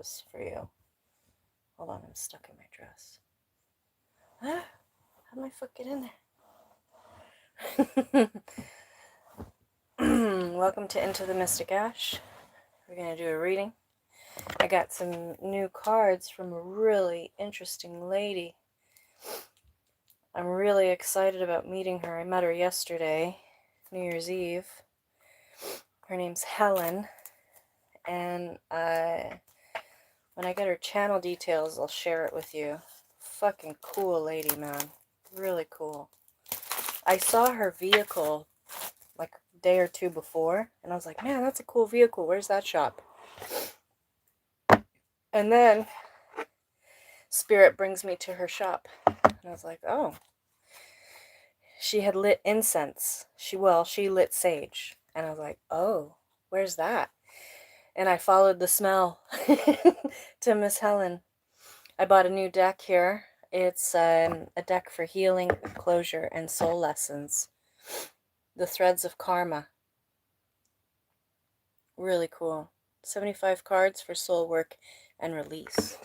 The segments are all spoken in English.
messages for you. Hold on, I'm stuck in my dress. Ah, how did my foot get in there? Welcome to Into the Mystic Ash. We're going to do a reading. I got some new cards from a really interesting lady. I'm really excited about meeting her. I met her yesterday, New Year's Eve. Her name's Helen, and when I get her channel details, I'll share it with you. Fucking cool lady, man. Really cool. I saw her vehicle like a day or two before, and I was like, man, that's a cool vehicle. Where's that shop? And then Spirit brings me to her shop, and I was like, oh. She had lit incense. She lit sage. And I was like, oh, where's that? And I followed the smell to Miss Helen. I bought a new deck here. It's a deck for healing, closure, and soul lessons. The Threads of Karma. Really cool. 75 cards for soul work and release.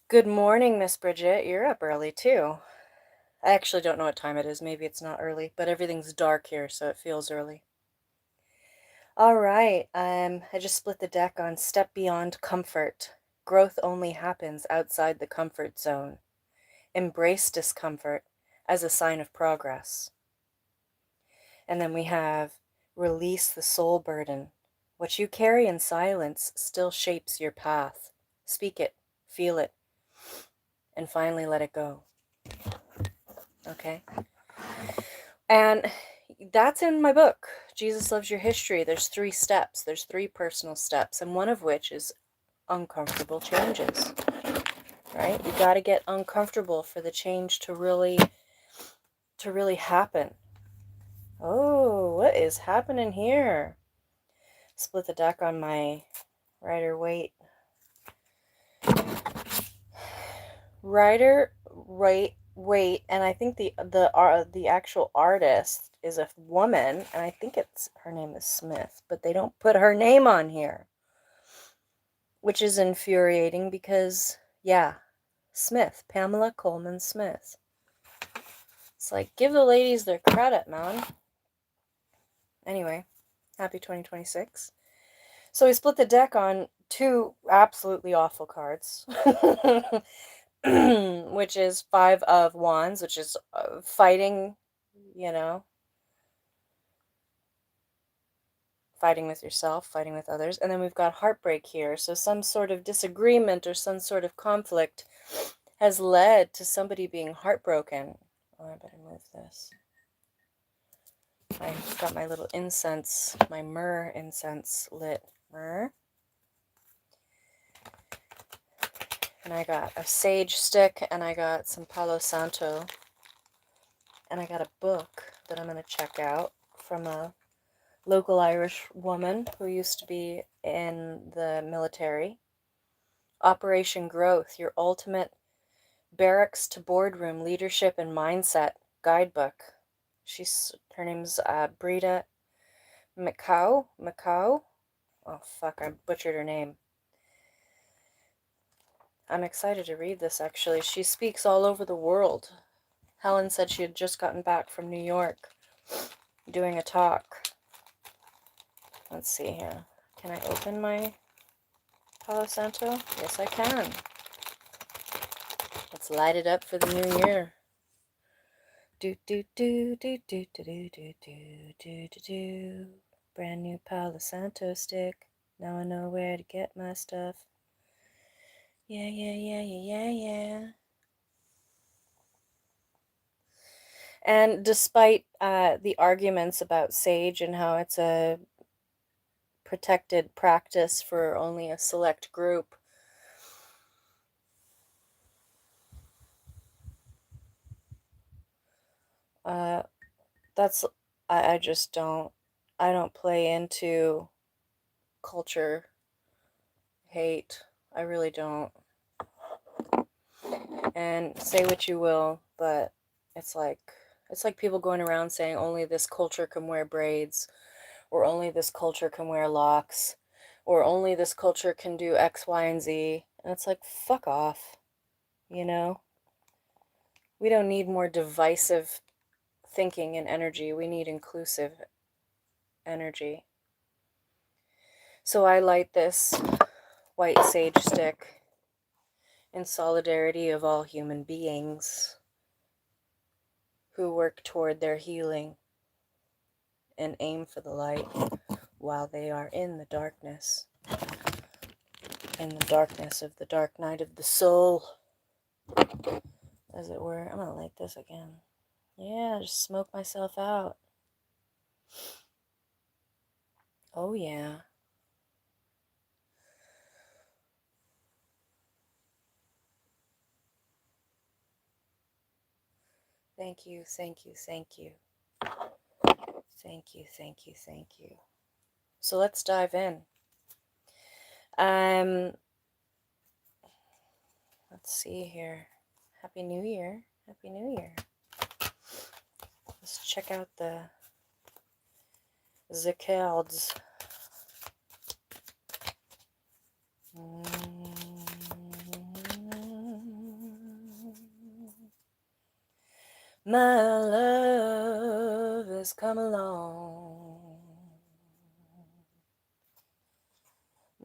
Good morning, Miss Bridget. You're up early, too. I actually don't know what time it is. Maybe it's not early, but everything's dark here, so it feels early. All right. I just split the deck on Step Beyond Comfort. Growth only happens outside the comfort zone. Embrace discomfort as a sign of progress. And then we have Release the Soul Burden. What you carry in silence still shapes your path. Speak it, feel it, and finally let it go. Okay? And that's in my book, Jesus Loves Your History. There's 3 steps. There's 3 personal steps, and one of which is uncomfortable changes. Right? You got to get uncomfortable for the change to really happen. Oh, what is happening here? Split the deck on my Rider-Waite. Rider-Waite, and I think the actual artist is a woman, and I think her name is Smith, but they don't put her name on here, which is infuriating because, yeah, Smith, Pamela Coleman Smith. It's like, give the ladies their credit, man. Anyway, happy 2026. So we split the deck on 2 absolutely awful cards, which is 5 of Wands, which is fighting, fighting with yourself, fighting with others. And then we've got heartbreak here. So some sort of disagreement or some sort of conflict has led to somebody being heartbroken. Oh, I better move this. I've got my little incense, my myrrh incense lit. Myrrh. And I got a sage stick, and I got some Palo Santo. And I got a book that I'm going to check out from a local Irish woman who used to be in the military. Operation Growth, your ultimate barracks to boardroom leadership and mindset guidebook. Her name's Brita Macau. Oh fuck, I butchered her name. I'm excited to read this, actually. She speaks all over the world. Helen said she had just gotten back from New York doing a talk. Let's see here. Can I open my Palo Santo? Yes, I can. Let's light it up for the new year. Do do do do do do do do do do do do. Brand new Palo Santo stick. Now I know where to get my stuff. Yeah, yeah, yeah, yeah, yeah, yeah. And despite the arguments about sage and how it's a protected practice for only a select group, I just don't play into culture hate. I really don't. And say what you will, but it's like people going around saying only this culture can wear braids, or only this culture can wear locks, or only this culture can do X, Y, and Z. And it's like, fuck off, you know? We don't need more divisive thinking and energy. We need inclusive energy. So I light this white sage stick in solidarity of all human beings who work toward their healing and aim for the light while they are in the darkness of the dark night of the soul, as it were. I'm gonna light this again. Yeah, just smoke myself out. Oh yeah. Thank you, thank you, thank you. Thank you, thank you, thank you. So let's dive in. Let's see here. Happy New Year. Happy New Year. Let's check out the cards. My love has come along.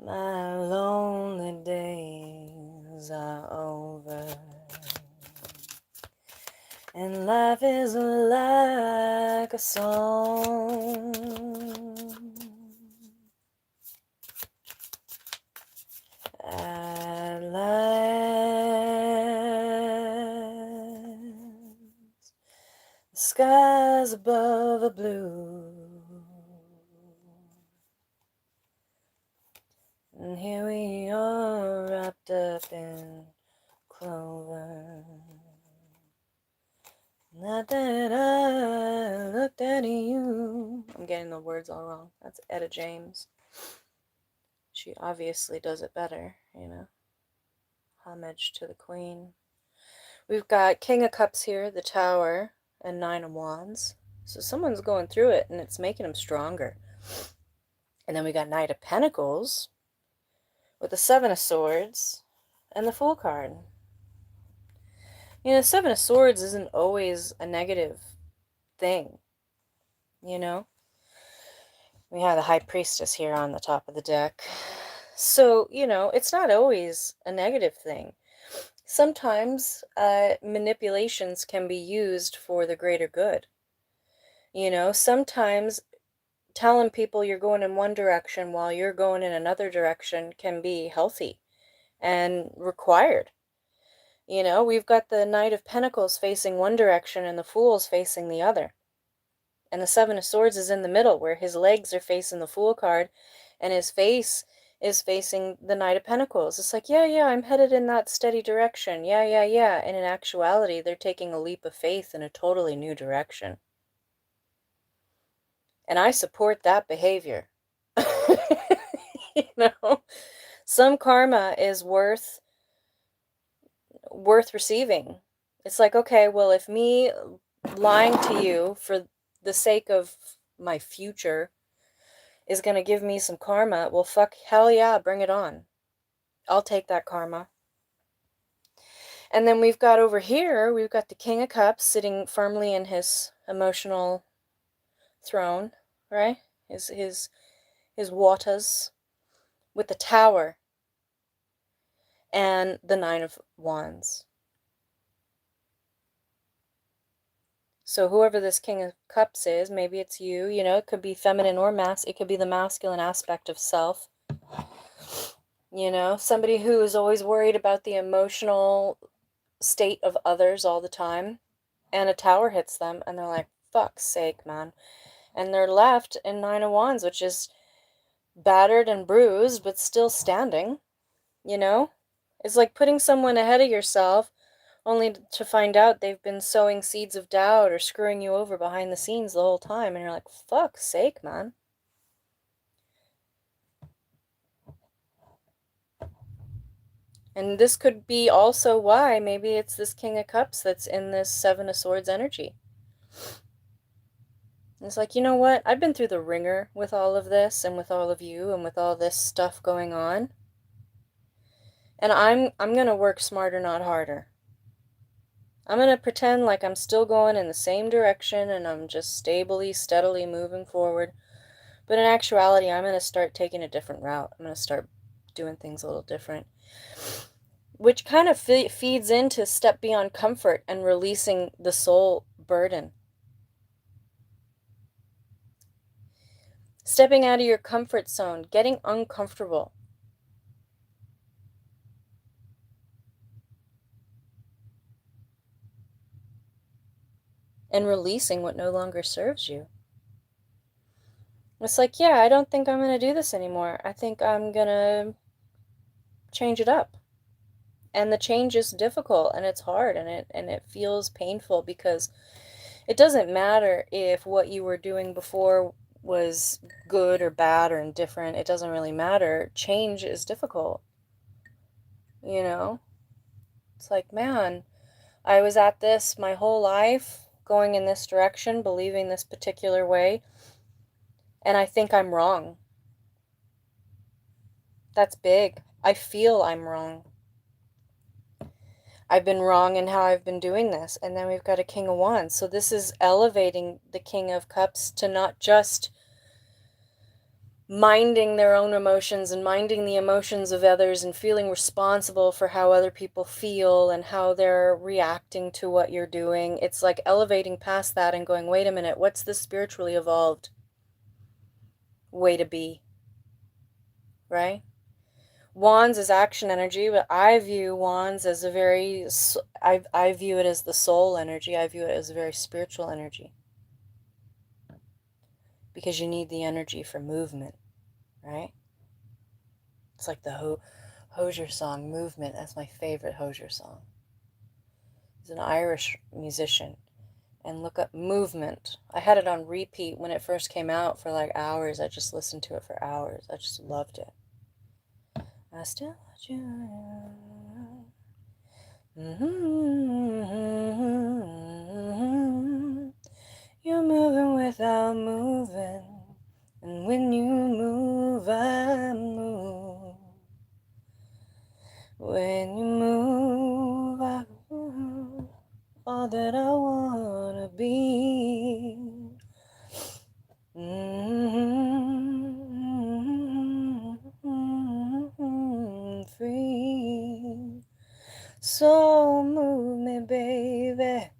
My lonely days are over, and life is like a song. At last, the skies above are blue, and here we are wrapped up in clover. Not that I looked at you. I'm getting the words all wrong. That's Etta James. She obviously does it better, you know. Homage to the Queen. We've got King of Cups here, the Tower, and Nine of Wands. So someone's going through it, and it's making them stronger. And then we got Knight of Pentacles with the Seven of Swords and the Fool card. You know, Seven of Swords isn't always a negative thing, you know. We have the High Priestess here on the top of the deck. So, you know, it's not always a negative thing. Sometimes manipulations can be used for the greater good. You know, sometimes telling people you're going in one direction while you're going in another direction can be healthy and required. You know, we've got the Knight of Pentacles facing one direction and the Fool's facing the other. And the Seven of Swords is in the middle, where his legs are facing the Fool card and his face is facing the Knight of Pentacles. It's like, yeah, I'm headed in that steady direction. Yeah. And in actuality, they're taking a leap of faith in a totally new direction. And I support that behavior. You know, some karma is worth receiving. It's like, okay, well, if me lying to you for the sake of my future is going to give me some karma, well, fuck, hell yeah, bring it on. I'll take that karma. And then we've got over here, we've got the King of Cups sitting firmly in his emotional throne, right? His waters, with the Tower and the Nine of Wands. So whoever this King of Cups is, maybe it's you, you know, it could be feminine or it could be the masculine aspect of self. You know, somebody who is always worried about the emotional state of others all the time, and a Tower hits them, and they're like, fuck's sake, man. And they're left in Nine of Wands, which is battered and bruised, but still standing, you know? It's like putting someone ahead of yourself only to find out they've been sowing seeds of doubt or screwing you over behind the scenes the whole time, and you're like, fuck's sake, man. And this could be also why maybe it's this King of Cups that's in this Seven of Swords energy. It's like, you know what? I've been through the ringer with all of this and with all of you and with all this stuff going on. And I'm going to work smarter, not harder. I'm going to pretend like I'm still going in the same direction and I'm just stably, steadily moving forward. But in actuality, I'm going to start taking a different route. I'm going to start doing things a little different. Which kind of feeds into step beyond comfort and releasing the soul burden. Stepping out of your comfort zone, getting uncomfortable. And releasing what no longer serves you. It's like, yeah, I don't think I'm going to do this anymore. I think I'm going to change it up. And the change is difficult and it's hard and it feels painful because it doesn't matter if what you were doing before was good or bad or indifferent. It doesn't really matter. Change is difficult. You know? It's like, man, I was at this my whole life, going in this direction, believing this particular way, and I think I'm wrong. That's big. I feel I'm wrong. I've been wrong in how I've been doing this. And then we've got a King of Wands. So this is elevating the King of Cups to not just minding their own emotions and minding the emotions of others and feeling responsible for how other people feel and how they're reacting to what you're doing. It's like elevating past that and going, wait a minute, what's the spiritually evolved way to be? Right? Wands is action energy, but I view wands as a very, I view it as the soul energy. I view it as a very spiritual energy. Because you need the energy for movement, right? It's like the Hozier song, Movement. That's my favorite Hozier song. He's an Irish musician. And look up Movement. I had it on repeat when it first came out for like hours. I just listened to it for hours. I just loved it. I still want you. You're moving without moving. And when you move, I move. When you move, I move. All that I wanna be. Free. So move me, baby.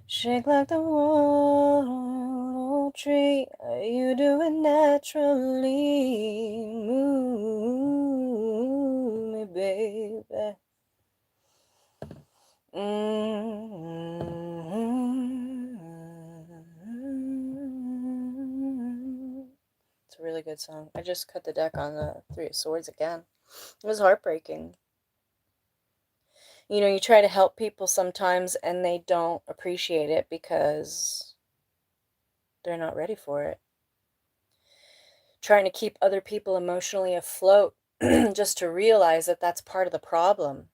Shake like the willow tree. You do it naturally. Move me, baby. It's a really good song. I just cut the deck on the Three of Swords again. It was heartbreaking. You know, you try to help people sometimes and they don't appreciate it because they're not ready for it. Trying to keep other people emotionally afloat just to realize that that's part of the problem.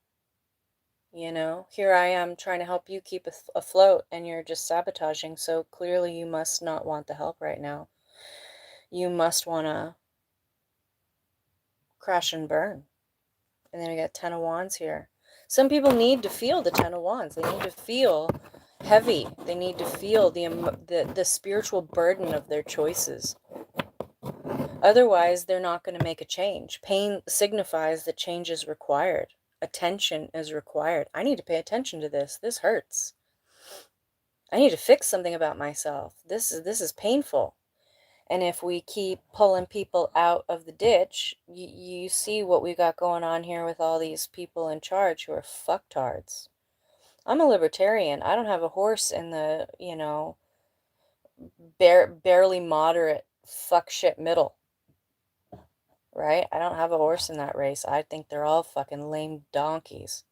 You know, here I am trying to help you keep afloat and you're just sabotaging. So clearly you must not want the help right now. You must want to crash and burn. And then we got Ten of Wands here. Some people need to feel the Ten of Wands. They need to feel heavy. They need to feel the spiritual burden of their choices. Otherwise, they're not going to make a change. Pain signifies that change is required. Attention is required. I need to pay attention to this. This hurts. I need to fix something about myself. This is painful. And if we keep pulling people out of the ditch, you see what we got going on here with all these people in charge who are fucktards. I'm a libertarian. I don't have a horse in the, you know, barely moderate fuck shit middle. Right? I don't have a horse in that race. I think they're all fucking lame donkeys.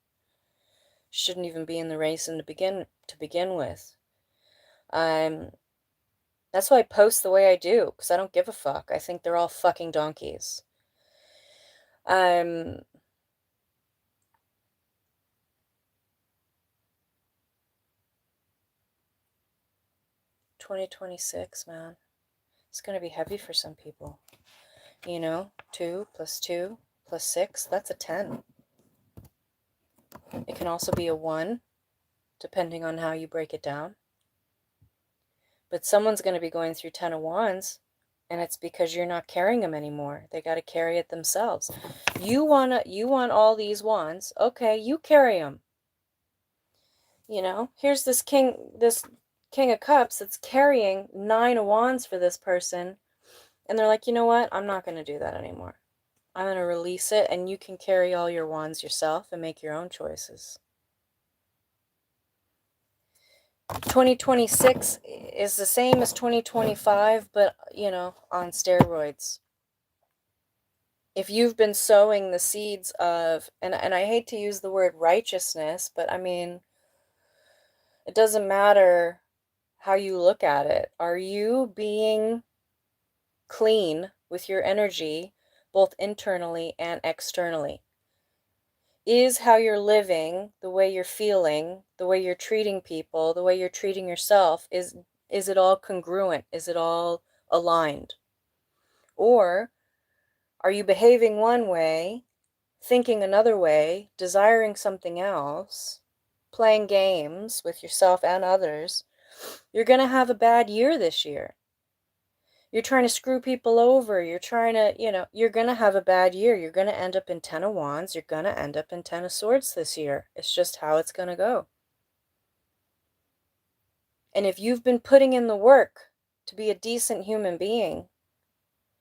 Shouldn't even be in the race to begin with. That's why I post the way I do, because I don't give a fuck. I think they're all fucking donkeys. 2026, man. It's going to be heavy for some people. You know, 2 plus 2 plus 6, that's a 10. It can also be a 1, depending on how you break it down. But someone's going to be going through 10 of Wands, and it's because you're not carrying them anymore. They got to carry it themselves. You want all these wands. Okay, you carry them. You know, here's this King of Cups that's carrying 9 of Wands for this person. And they're like, you know what? I'm not going to do that anymore. I'm going to release it, and you can carry all your wands yourself and make your own choices. 2026 is the same as 2025, but, you know, on steroids. If you've been sowing the seeds of, and I hate to use the word righteousness, but I mean, it doesn't matter how you look at it. Are you being clean with your energy, both internally and externally? Is how you're living, the way you're feeling, the way you're treating people, the way you're treating yourself, is it all congruent? Is it all aligned? Or are you behaving one way, thinking another way, desiring something else, playing games with yourself and others? You're going to have a bad year this year. You're trying to screw people over. You're trying to, you know, you're going to have a bad year. You're going to end up in 10 of Wands. You're going to end up in 10 of Swords this year. It's just how it's going to go. And if you've been putting in the work to be a decent human being,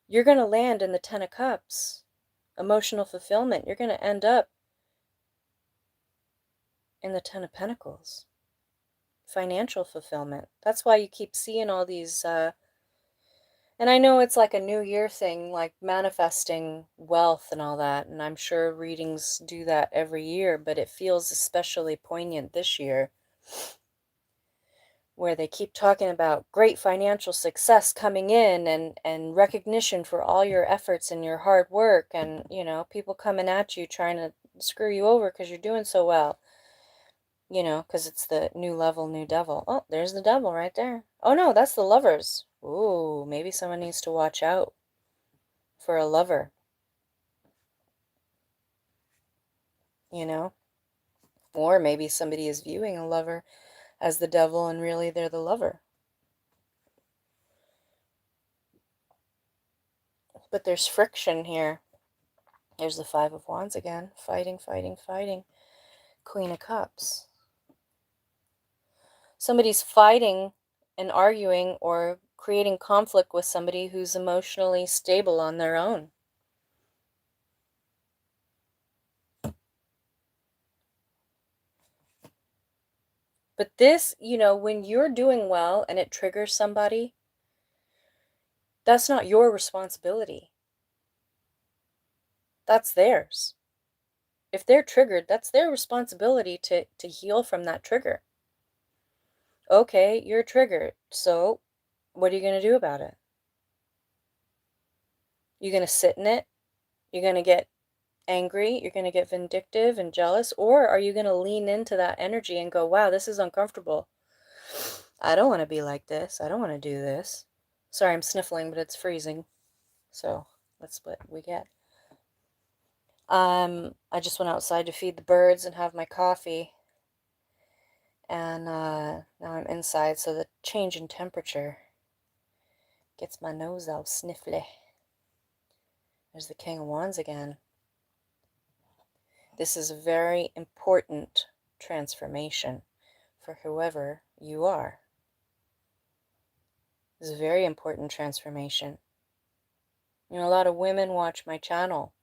you're going to land in the 10 of Cups. Emotional fulfillment. You're going to end up in the 10 of Pentacles. Financial fulfillment. That's why you keep seeing all these, and I know it's like a New Year thing, like manifesting wealth and all that, and I'm sure readings do that every year, but it feels especially poignant this year, where they keep talking about great financial success coming in, and recognition for all your efforts and your hard work, and, you know, people coming at you trying to screw you over because you're doing so well. You know, because it's the new level, new devil. Oh, there's the devil right there. Oh no, that's the Lovers. Ooh, maybe someone needs to watch out for a lover. You know? Or maybe somebody is viewing a lover as the devil and really they're the lover. But there's friction here. There's the 5 of Wands again. Fighting, fighting, fighting. Queen of Cups. Somebody's fighting and arguing or creating conflict with somebody who's emotionally stable on their own. But this, you know, when you're doing well and it triggers somebody, that's not your responsibility. That's theirs. If they're triggered, that's their responsibility to heal from that trigger. Okay, you're triggered. So what are you going to do about it? You're going to sit in it? You're going to get angry? You're going to get vindictive and jealous? Or are you going to lean into that energy and go, wow, this is uncomfortable. I don't want to be like this. I don't want to do this. Sorry, I'm sniffling, but it's freezing. So that's what we get. I just went outside to feed the birds and have my coffee. And now I'm inside, so the change in temperature gets my nose all sniffly. There's the King of Wands again. This is a very important transformation for whoever you are. This is a very important transformation. You know, a lot of women watch my channel.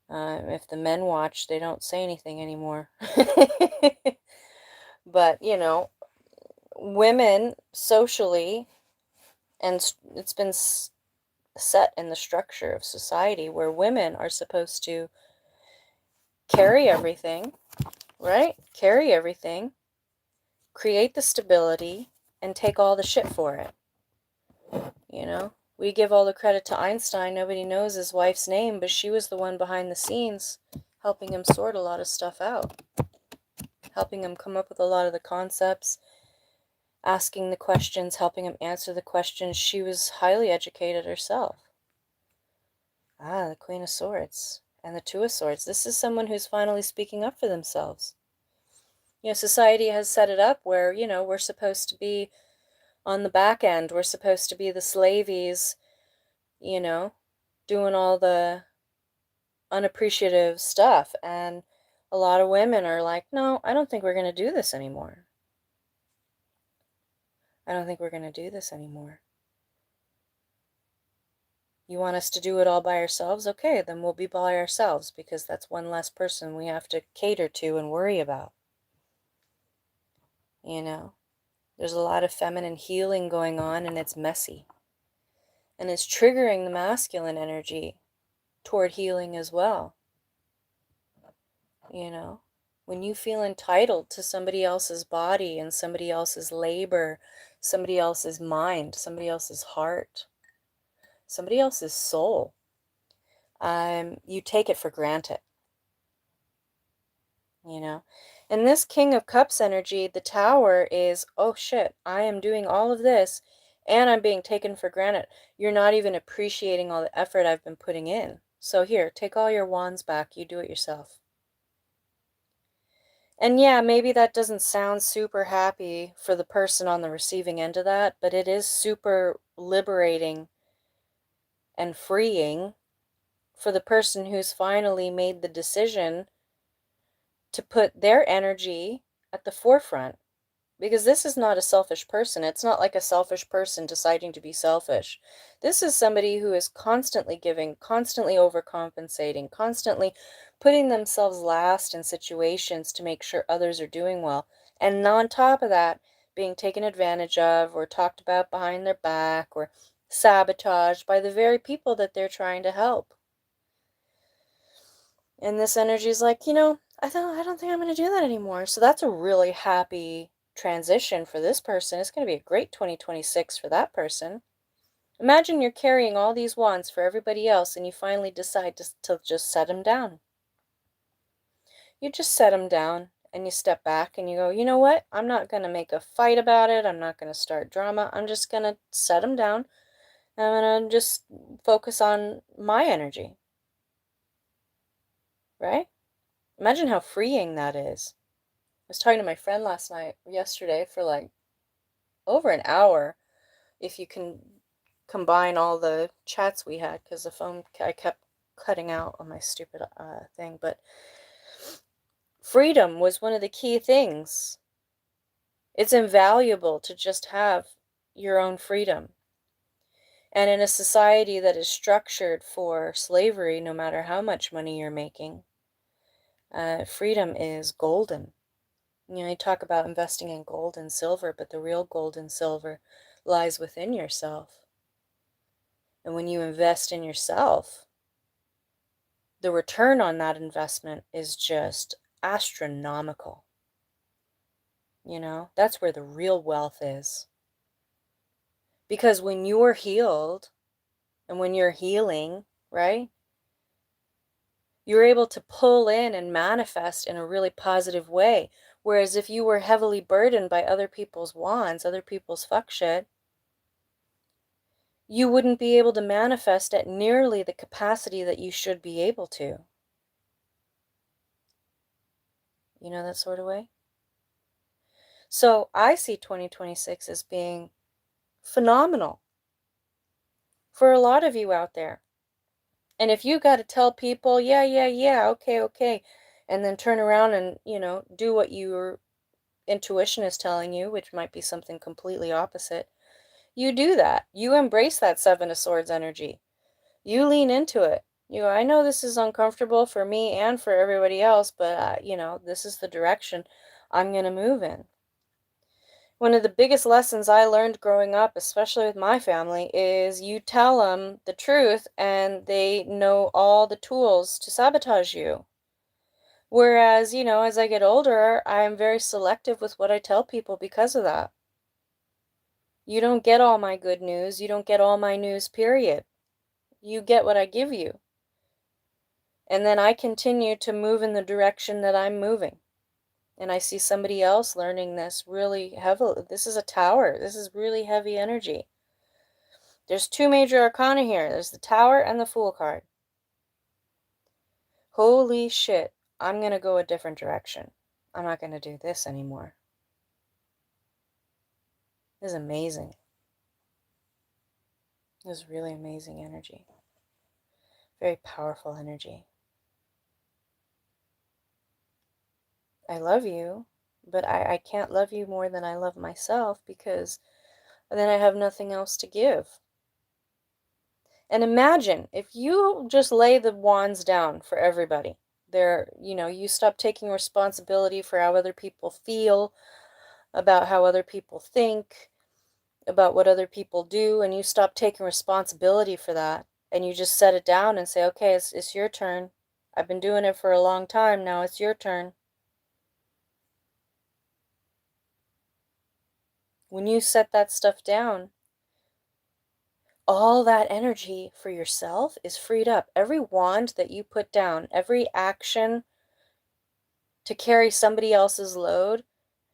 If the men watch, they don't say anything anymore. But, you know, women socially, and it's been set in the structure of society where women are supposed to carry everything, right? Carry everything, create the stability, and take all the shit for it. You know, we give all the credit to Einstein. Nobody knows his wife's name, but she was the one behind the scenes helping him sort a lot of stuff out, helping him come up with a lot of the concepts, asking the questions, helping him answer the questions. She was highly educated herself. Ah, the Queen of Swords and the Two of Swords. This is someone who's finally speaking up for themselves. Society has set it up where, we're supposed to be on the back end. We're supposed to be the slavies, doing all the unappreciative stuff. And a lot of women are like, no, I don't think we're going to do this anymore. I don't think we're going to do this anymore. You want us to do it all by ourselves? Okay, then we'll be by ourselves, because that's one less person we have to cater to and worry about. There's a lot of feminine healing going on, and it's messy. And it's triggering the masculine energy toward healing as well. When you feel entitled to somebody else's body and somebody else's labor, somebody else's mind, somebody else's heart, somebody else's soul, you take it for granted. And this King of Cups energy, the Tower, is, oh shit, I am doing all of this and I'm being taken for granted. You're not even appreciating all the effort I've been putting in. So here, take all your wands back. You do it yourself. And yeah, maybe that doesn't sound super happy for the person on the receiving end of that, but it is super liberating and freeing for the person who's finally made the decision to put their energy at the forefront. Because this is not a selfish person. It's not like a selfish person deciding to be selfish. This is somebody who is constantly giving, constantly overcompensating, constantly putting themselves last in situations to make sure others are doing well. And on top of that, being taken advantage of or talked about behind their back or sabotaged by the very people that they're trying to help. And this energy is like, I don't think I'm going to do that anymore. So that's a really happy transition for this person. It's going to be a great 2026 for that person. Imagine you're carrying all these wands for everybody else and you finally decide to just set them down. You just set them down and you step back and you go, you know what? I'm not going to make a fight about it. I'm not going to start drama. I'm just going to set them down. I'm going to just focus on my energy. Right? Imagine how freeing that is. I was talking to my friend yesterday for like over an hour, if you can combine all the chats we had, because the phone, I kept cutting out on my stupid thing. But freedom was one of the key things. It's invaluable to just have your own freedom. And in a society that is structured for slavery, no matter how much money you're making, freedom is golden. You talk about investing in gold and silver, but the real gold and silver lies within yourself. And when you invest in yourself, the return on that investment is just astronomical. That's where the real wealth is. Because when you're healed and when you're healing, right, you're able to pull in and manifest in a really positive way. Whereas if you were heavily burdened by other people's wands, other people's fuck shit, you wouldn't be able to manifest at nearly the capacity that you should be able to. That sort of way? So I see 2026 as being phenomenal for a lot of you out there. And if you got to tell people, yeah, okay, and then turn around and, do what your intuition is telling you, which might be something completely opposite, you do that. You embrace that Seven of Swords energy. You lean into it. You go, I know this is uncomfortable for me and for everybody else, but, this is the direction I'm going to move in. One of the biggest lessons I learned growing up, especially with my family, is you tell them the truth and they know all the tools to sabotage you. Whereas, as I get older, I'm very selective with what I tell people because of that. You don't get all my good news. You don't get all my news, period. You get what I give you. And then I continue to move in the direction that I'm moving. And I see somebody else learning this really heavily. This is a tower. This is really heavy energy. There's two major arcana here. There's the Tower and the Fool card. Holy shit. I'm going to go a different direction. I'm not going to do this anymore. This is amazing. This is really amazing energy. Very powerful energy. I love you, but I can't love you more than I love myself, because then I have nothing else to give. And imagine if you just lay the wands down for everybody. You stop taking responsibility for how other people feel, about how other people think, about what other people do, and you stop taking responsibility for that, and you just set it down and say, okay, it's your turn. I've been doing it for a long time now. It's your turn. When you set that stuff down, all that energy for yourself is freed up. Every wand that you put down, every action to carry somebody else's load,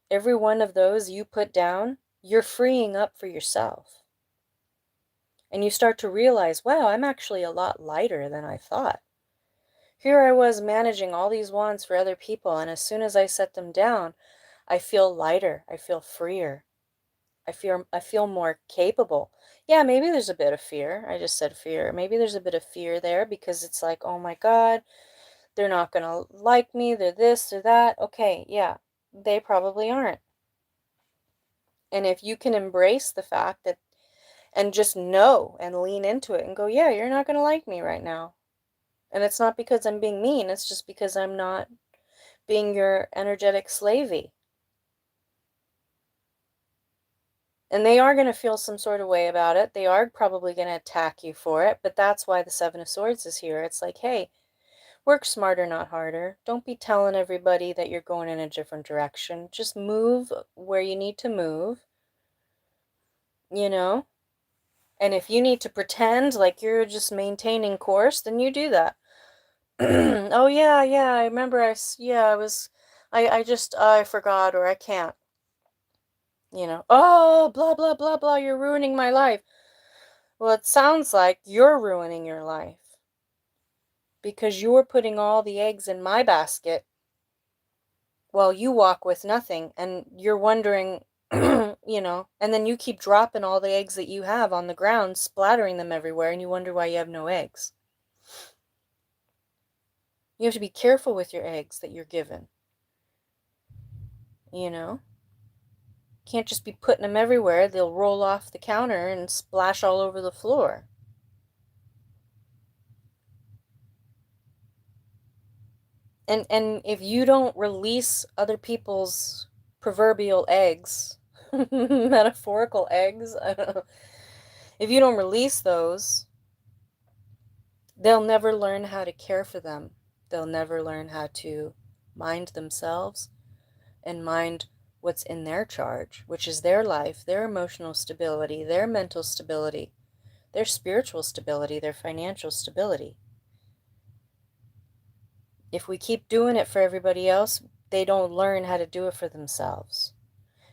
every one of those you put down, you're freeing up for yourself. And you start to realize, wow, I'm actually a lot lighter than I thought. Here I was managing all these wands for other people, and as soon as I set them down, I feel lighter, I feel freer. I feel more capable. Yeah, maybe there's a bit of fear. I just said fear. Maybe there's a bit of fear there, because it's like, oh my God, they're not going to like me. They're this or that. Okay, yeah, they probably aren't. And if you can embrace the fact that, and just know and lean into it and go, yeah, you're not going to like me right now. And it's not because I'm being mean. It's just because I'm not being your energetic slavey. And they are going to feel some sort of way about it. They are probably going to attack you for it. But that's why the Seven of Swords is here. It's like, hey, work smarter, not harder. Don't be telling everybody that you're going in a different direction. Just move where you need to move, you know? And if you need to pretend like you're just maintaining course, then you do that. Oh, yeah, I remember I forgot, or I can't. Oh, blah, blah, blah, blah, you're ruining my life. Well, it sounds like you're ruining your life, because you're putting all the eggs in my basket while you walk with nothing, and you're wondering, and then you keep dropping all the eggs that you have on the ground, splattering them everywhere, and you wonder why you have no eggs. You have to be careful with your eggs that you're given. Can't just be putting them everywhere. They'll roll off the counter and splash all over the floor. And if you don't release other people's proverbial eggs, metaphorical eggs, I don't know. If you don't release those, they'll never learn how to care for them. They'll never learn how to mind themselves and mind what's in their charge, which is their life, their emotional stability, their mental stability, their spiritual stability, their financial stability. If we keep doing it for everybody else, they don't learn how to do it for themselves.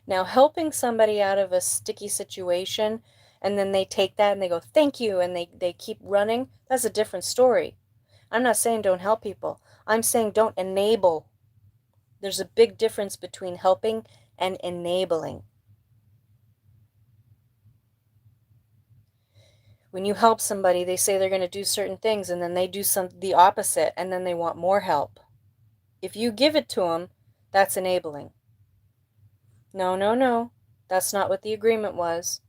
Now, helping somebody out of a sticky situation, and then they take that and they go, thank you, and they keep running, that's a different story. I'm not saying don't help people. I'm saying don't enable. There's a big difference between helping and enabling. When you help somebody, they say they're going to do certain things, and then they do the opposite, and then they want more help. If you give it to them, that's enabling. No, no, no. That's not what the agreement was.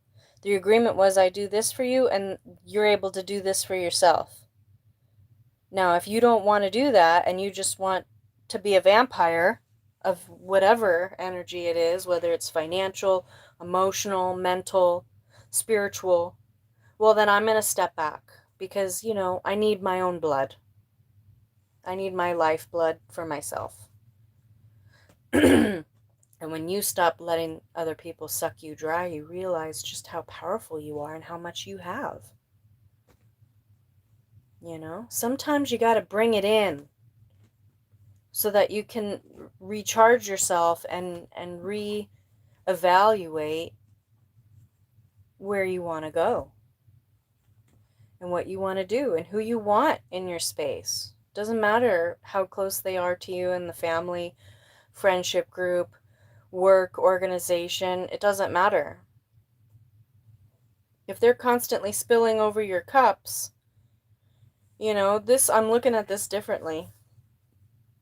The agreement was, I do this for you, and you're able to do this for yourself. Now, if you don't want to do that, and you just want to be a vampire of whatever energy it is, whether it's financial, emotional, mental, spiritual, well, then I'm going to step back, because, I need my own blood. I need my lifeblood for myself. And when you stop letting other people suck you dry, you realize just how powerful you are and how much you have. Sometimes you got to bring it in. so that you can recharge yourself and reevaluate where you want to go and what you want to do and who you want in your space. Doesn't matter how close they are to you in the family, friendship group, work, organization, it doesn't matter. If they're constantly spilling over your cups, I'm looking at this differently.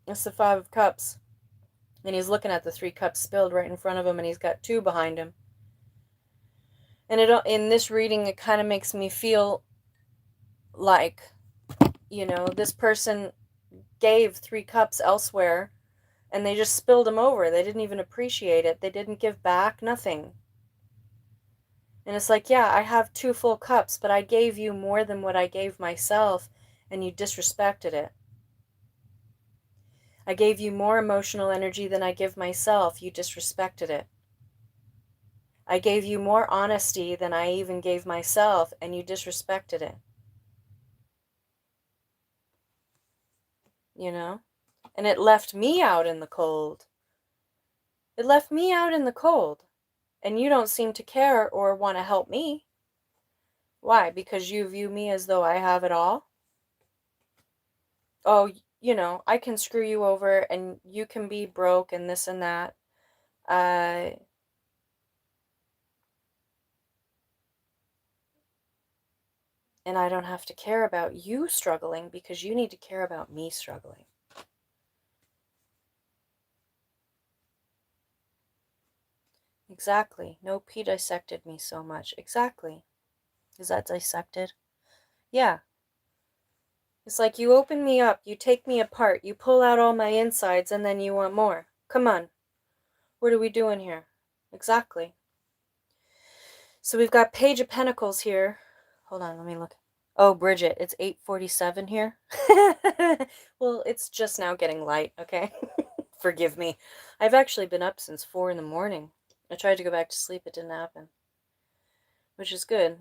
It's the 5 of Cups. And he's looking at the 3 cups spilled right in front of him, and he's got 2 behind him. And in this reading, it kind of makes me feel like, this person gave 3 cups elsewhere, and they just spilled them over. They didn't even appreciate it. They didn't give back, nothing. And it's like, yeah, I have 2 full cups, but I gave you more than what I gave myself, and you disrespected it. I gave you more emotional energy than I give myself. You disrespected it. I gave you more honesty than I even gave myself, and you disrespected it. And it left me out in the cold. It left me out in the cold. And you don't seem to care or want to help me. Why? Because you view me as though I have it all? Oh, I can screw you over and you can be broke and this and that. And I don't have to care about you struggling because you need to care about me struggling. Exactly. No P dissected me so much. Exactly. Is that dissected? Yeah. It's like you open me up, you take me apart, you pull out all my insides, and then you want more. Come on. What are we doing here? Exactly. So we've got Page of Pentacles here. Hold on, let me look. Oh, Bridget, it's 8:47 here. Well, it's just now getting light, okay? Forgive me. I've actually been up since 4 in the morning. I tried to go back to sleep, it didn't happen. Which is good,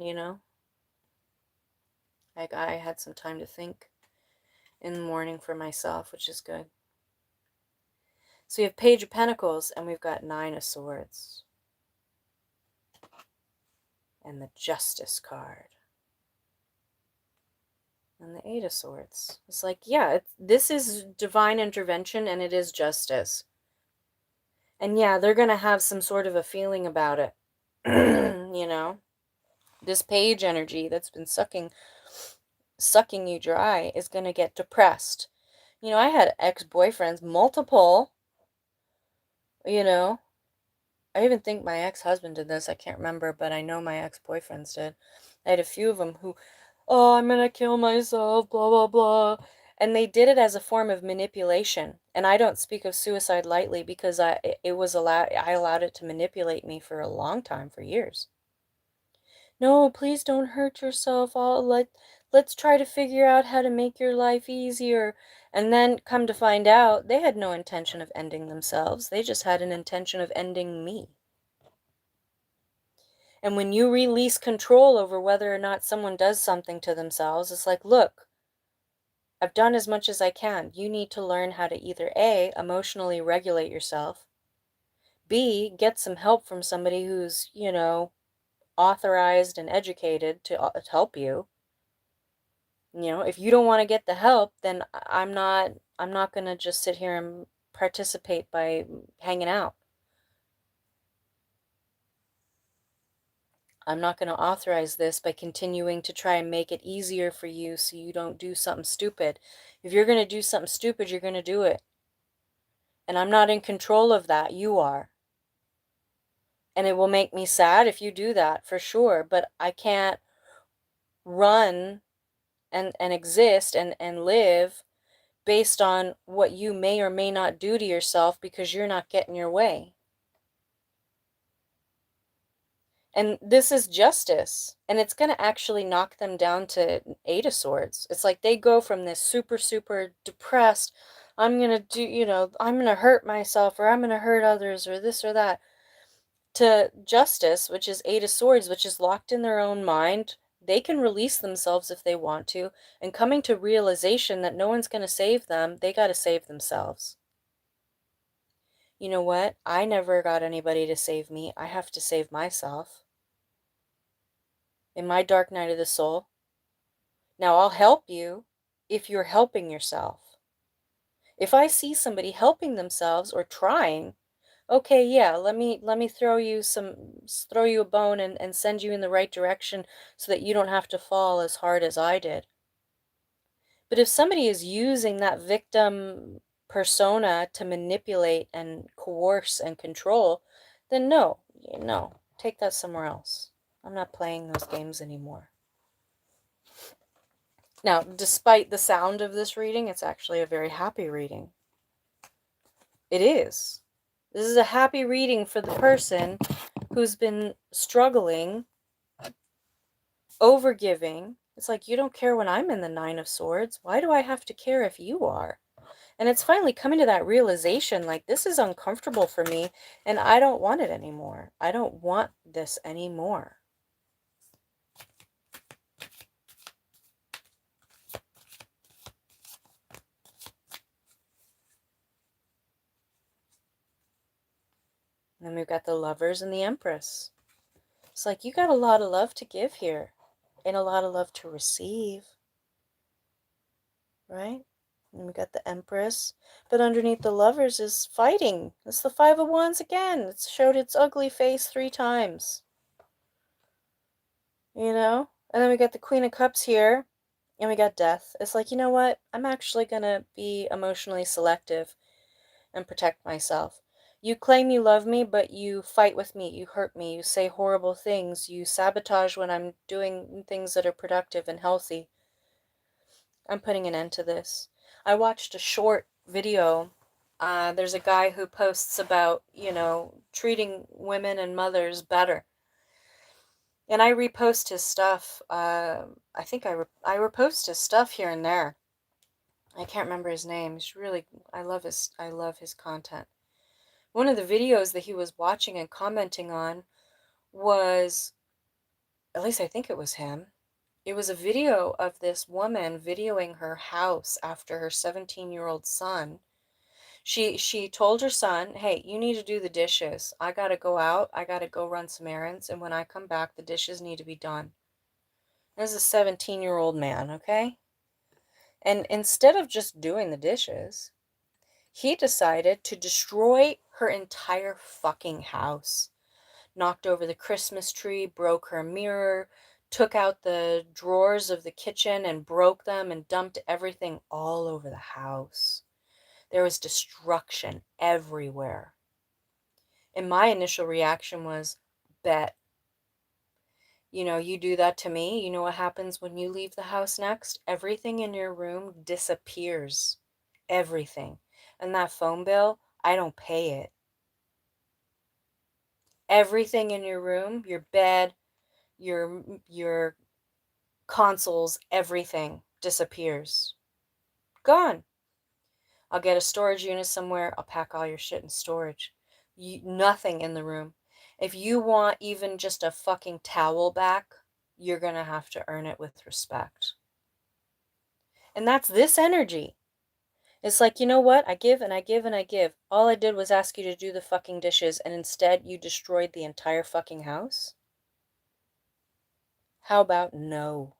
I had some time to think in the morning for myself, which is good. So we have Page of Pentacles, and we've got 9 of Swords. And the Justice card. And the 8 of Swords. It's like, yeah, this is divine intervention, and it is justice. And yeah, they're going to have some sort of a feeling about it. This page energy that's been sucking you dry is going to get depressed. I had ex-boyfriends, multiple, I even think my ex-husband did this. I can't remember, but I know my ex-boyfriends did. I had a few of them who, oh, I'm gonna kill myself, blah, blah, blah. And they did it as a form of manipulation. And I don't speak of suicide lightly because I allowed it to manipulate me for a long time, for years. No, please don't hurt yourself. Let's try to figure out how to make your life easier. And then come to find out, they had no intention of ending themselves. They just had an intention of ending me. And when you release control over whether or not someone does something to themselves, it's like, look, I've done as much as I can. You need to learn how to either A, emotionally regulate yourself, B, get some help from somebody who's, authorized and educated to help you. If you don't want to get the help, then I'm not going to just sit here and participate by hanging out. I'm not going to authorize this by continuing to try and make it easier for you so you don't do something stupid. If you're going to do something stupid, you're going to do it. And I'm not in control of that. You are. And it will make me sad if you do that, for sure. But I can't run and exist and live based on what you may or may not do to yourself because you're not getting your way. And this is justice. And it's going to actually knock them down to 8 of Swords. It's like they go from this super, super depressed, I'm going to do, I'm going to hurt myself or I'm going to hurt others or this or that, to justice, which is 8 of Swords, which is locked in their own mind. They can release themselves if they want to, and coming to realization that no one's going to save them, they got to save themselves. You know what? I never got anybody to save me. I have to save myself. In my dark night of the soul. Now, I'll help you if you're helping yourself. If I see somebody helping themselves or trying, okay, yeah, let me throw you a bone and send you in the right direction so that you don't have to fall as hard as I did. But if somebody is using that victim persona to manipulate and coerce and control, then no, no, take that somewhere else. I'm not playing those games anymore. Now, despite the sound of this reading, it's actually a very happy reading. It is. This is a happy reading for the person who's been struggling, overgiving. It's like, you don't care when I'm in the Nine of Swords. Why do I have to care if you are? And it's finally coming to that realization, like, this is uncomfortable for me, and I don't want it anymore. I don't want this anymore. And then we've got the Lovers and the Empress. It's like, you got a lot of love to give here, and a lot of love to receive, right? And we got the Empress, but underneath the Lovers is fighting. It's the Five of Wands again. It's showed its ugly face 3 times. You know? And then we got the Queen of Cups here, and we got Death. It's like, you know what? I'm actually gonna be emotionally selective and protect myself. You claim you love me, but you fight with me, you hurt me, you say horrible things, you sabotage when I'm doing things that are productive and healthy. I'm putting an end to this. I watched a short video. There's a guy who posts about, treating women and mothers better. And I repost his stuff. I think I repost his stuff here and there. I can't remember his name. He's really, I love his content. One of the videos that he was watching and commenting on was, at least I think it was him. It was a video of this woman videoing her house after her 17-year-old son. She told her son, "Hey, you need to do the dishes. I got to go out. I got to go run some errands, and when I come back, the dishes need to be done." This is a 17-year-old man, okay? And instead of just doing the dishes, he decided to destroy her entire fucking house. Knocked over the Christmas tree, broke her mirror, took out the drawers of the kitchen and broke them and dumped everything all over the house. There was destruction everywhere. And my initial reaction was, bet. You do that to me. You know what happens when you leave the house next? Everything in your room disappears. Everything. And that phone bill, I don't pay it. Everything in your room, your bed, your consoles, everything disappears. Gone. I'll get a storage unit somewhere. I'll pack all your shit in storage. Nothing in the room. If you want even just a fucking towel back, you're gonna have to earn it with respect. And that's this energy. It's like, you know what? I give and I give and I give. All I did was ask you to do the fucking dishes, and instead you destroyed the entire fucking house? How about no?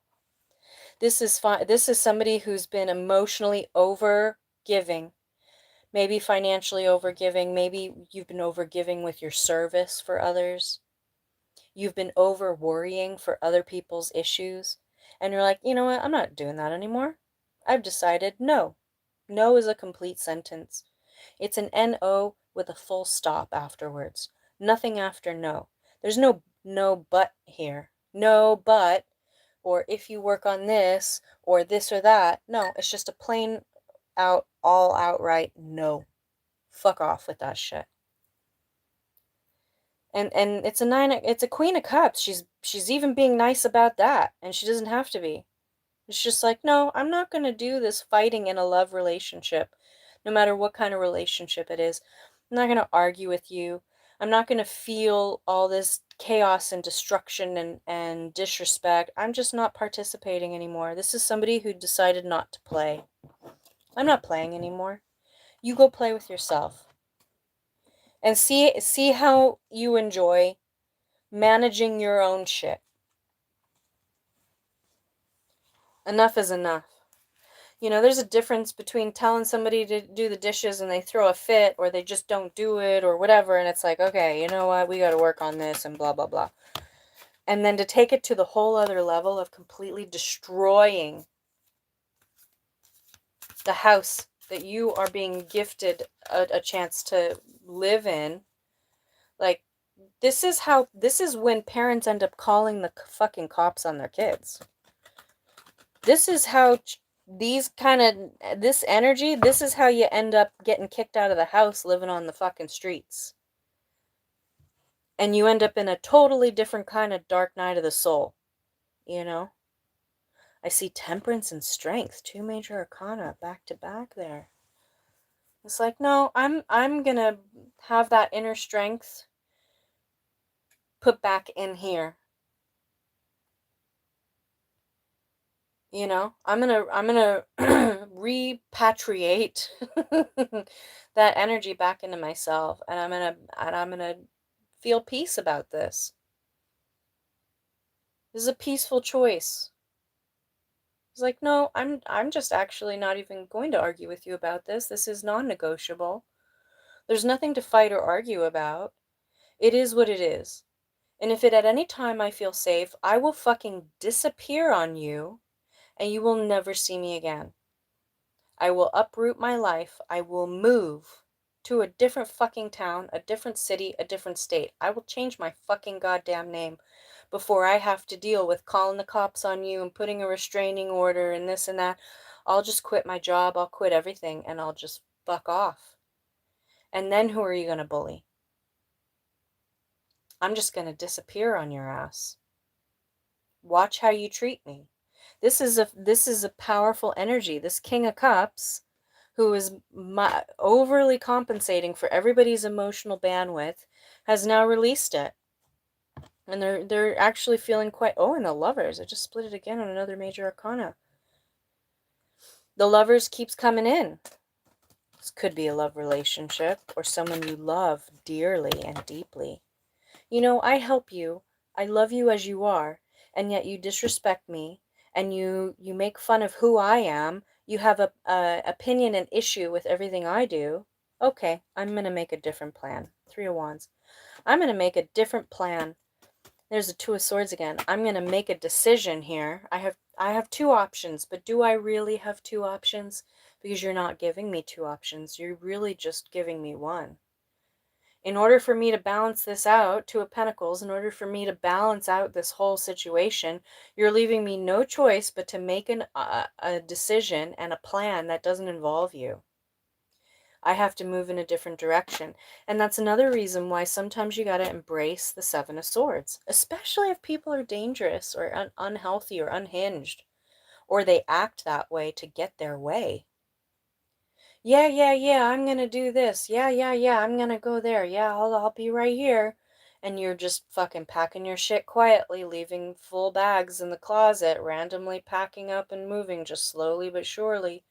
This is fine. This is somebody who's been emotionally over giving, maybe financially over giving, maybe you've been over giving with your service for others. You've been over worrying for other people's issues, and you're like, you know what? I'm not doing that anymore. I've decided no. No is a complete sentence. It's an NO with a full stop afterwards. Nothing after no. There's no but here. No but, or if you work on this, or this or that. No, it's just a plain out, all outright no. Fuck off with that shit. And it's a Queen of Cups. She's even being nice about that, and she doesn't have to be. It's just like, no, I'm not going to do this fighting in a love relationship, no matter what kind of relationship it is. I'm not going to argue with you. I'm not going to feel all this chaos and destruction and disrespect. I'm just not participating anymore. This is somebody who decided not to play. I'm not playing anymore. You go play with yourself and see how you enjoy managing your own shit. Enough is enough. You know, there's a difference between telling somebody to do the dishes and they throw a fit, or they just don't do it, or whatever, and it's like, okay, you know what, we got to work on this and blah, blah, blah. And then to take it to the whole other level of completely destroying the house that you are being gifted a chance to live in. Like, this is when parents end up calling the fucking cops on their kids. This is how this energy, this is how you end up getting kicked out of the house, living on the fucking streets. And you end up in a totally different kind of dark night of the soul, you know? I see temperance and strength, 2 major arcana back to back there. It's like, no, I'm gonna have that inner strength put back in here. You know, I'm gonna repatriate that energy back into myself, and I'm gonna feel peace about this. This is a peaceful choice. It's like, no, I'm just actually not even going to argue with you about this. This is non-negotiable. There's nothing to fight or argue about. It is what it is. And if at any time I feel safe, I will fucking disappear on you and you will never see me again. I will uproot my life. I will move to a different fucking town, a different city, a different state. I will change my fucking goddamn name before I have to deal with calling the cops on you and putting a restraining order and this and that. I'll just quit my job. I'll quit everything and I'll just fuck off. And then who are you going to bully? I'm just going to disappear on your ass. Watch how you treat me. This is a powerful energy. This King of Cups, who is overly compensating for everybody's emotional bandwidth, has now released it. And they're actually feeling quite, oh, and the Lovers. I just split it again on another major arcana. The Lovers keeps coming in. This could be a love relationship or someone you love dearly and deeply. You know, I help you. I love you as you are, and yet you disrespect me, and you make fun of who I am. You have a opinion and issue with everything I do. Okay, I'm gonna make a different plan. 3 of Wands. I'm gonna make a different plan. There's a 2 of Swords again. I'm gonna make a decision here. I have 2 options, but do I really have 2 options? Because you're not giving me 2 options. You're really just giving me 1. In order for me to balance this out, 2 of Pentacles, in order for me to balance out this whole situation, you're leaving me no choice but to make a decision and a plan that doesn't involve you. I have to move in a different direction. And that's another reason why sometimes you got to embrace the 7 of Swords, especially if people are dangerous or unhealthy or unhinged, or they act that way to get their way. Yeah, I'm gonna do this. Yeah, I'm gonna go there. Yeah, I'll be right here. And you're just fucking packing your shit quietly, leaving full bags in the closet, randomly packing up and moving just slowly but surely.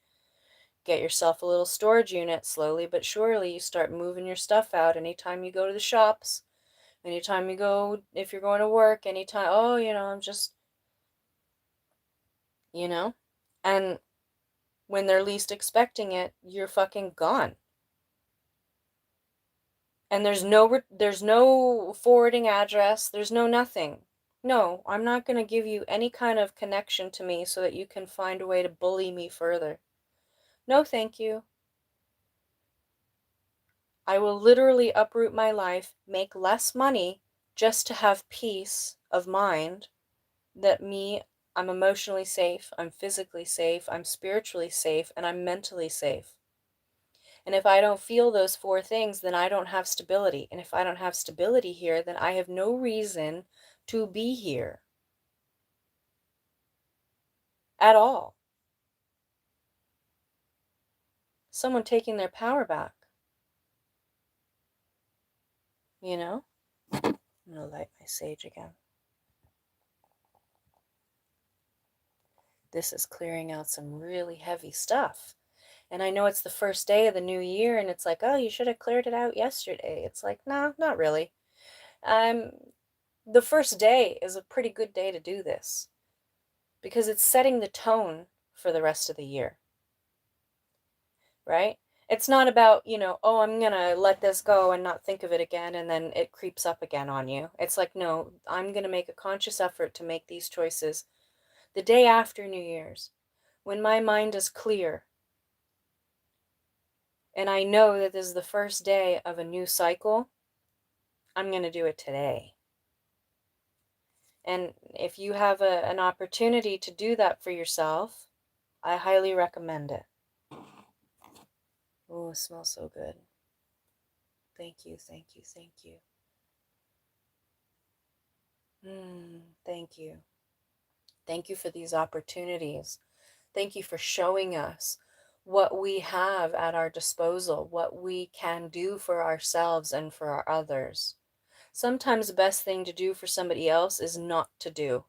Get yourself a little storage unit, slowly but surely. You start moving your stuff out anytime you go to the shops, anytime you go, if you're going to work, anytime, oh, I'm just, you know? And when they're least expecting it, you're fucking gone. And there's no forwarding address, there's no nothing. No, I'm not going to give you any kind of connection to me so that you can find a way to bully me further. No, thank you. I will literally uproot my life, make less money just to have peace of mind that I'm emotionally safe, I'm physically safe, I'm spiritually safe, and I'm mentally safe. And if I don't feel those 4 things, then I don't have stability. And if I don't have stability here, then I have no reason to be here at all. Someone taking their power back. you know? I'm going to light my sage again. This is clearing out some really heavy stuff. And I know it's the first day of the new year, and it's like, oh, you should have cleared it out yesterday. It's like, no, not really. The first day is a pretty good day to do this because it's setting the tone for the rest of the year, right? It's not about, oh, I'm going to let this go and not think of it again, and then it creeps up again on you. It's like, no, I'm going to make a conscious effort to make these choices the day after New Year's, when my mind is clear, and I know that this is the first day of a new cycle. I'm going to do it today. And if you have an opportunity to do that for yourself, I highly recommend it. Oh, it smells so good. Thank you, thank you, thank you. Thank you. Thank you for these opportunities. Thank you for showing us what we have at our disposal, what we can do for ourselves and for our others. Sometimes the best thing to do for somebody else is not to do.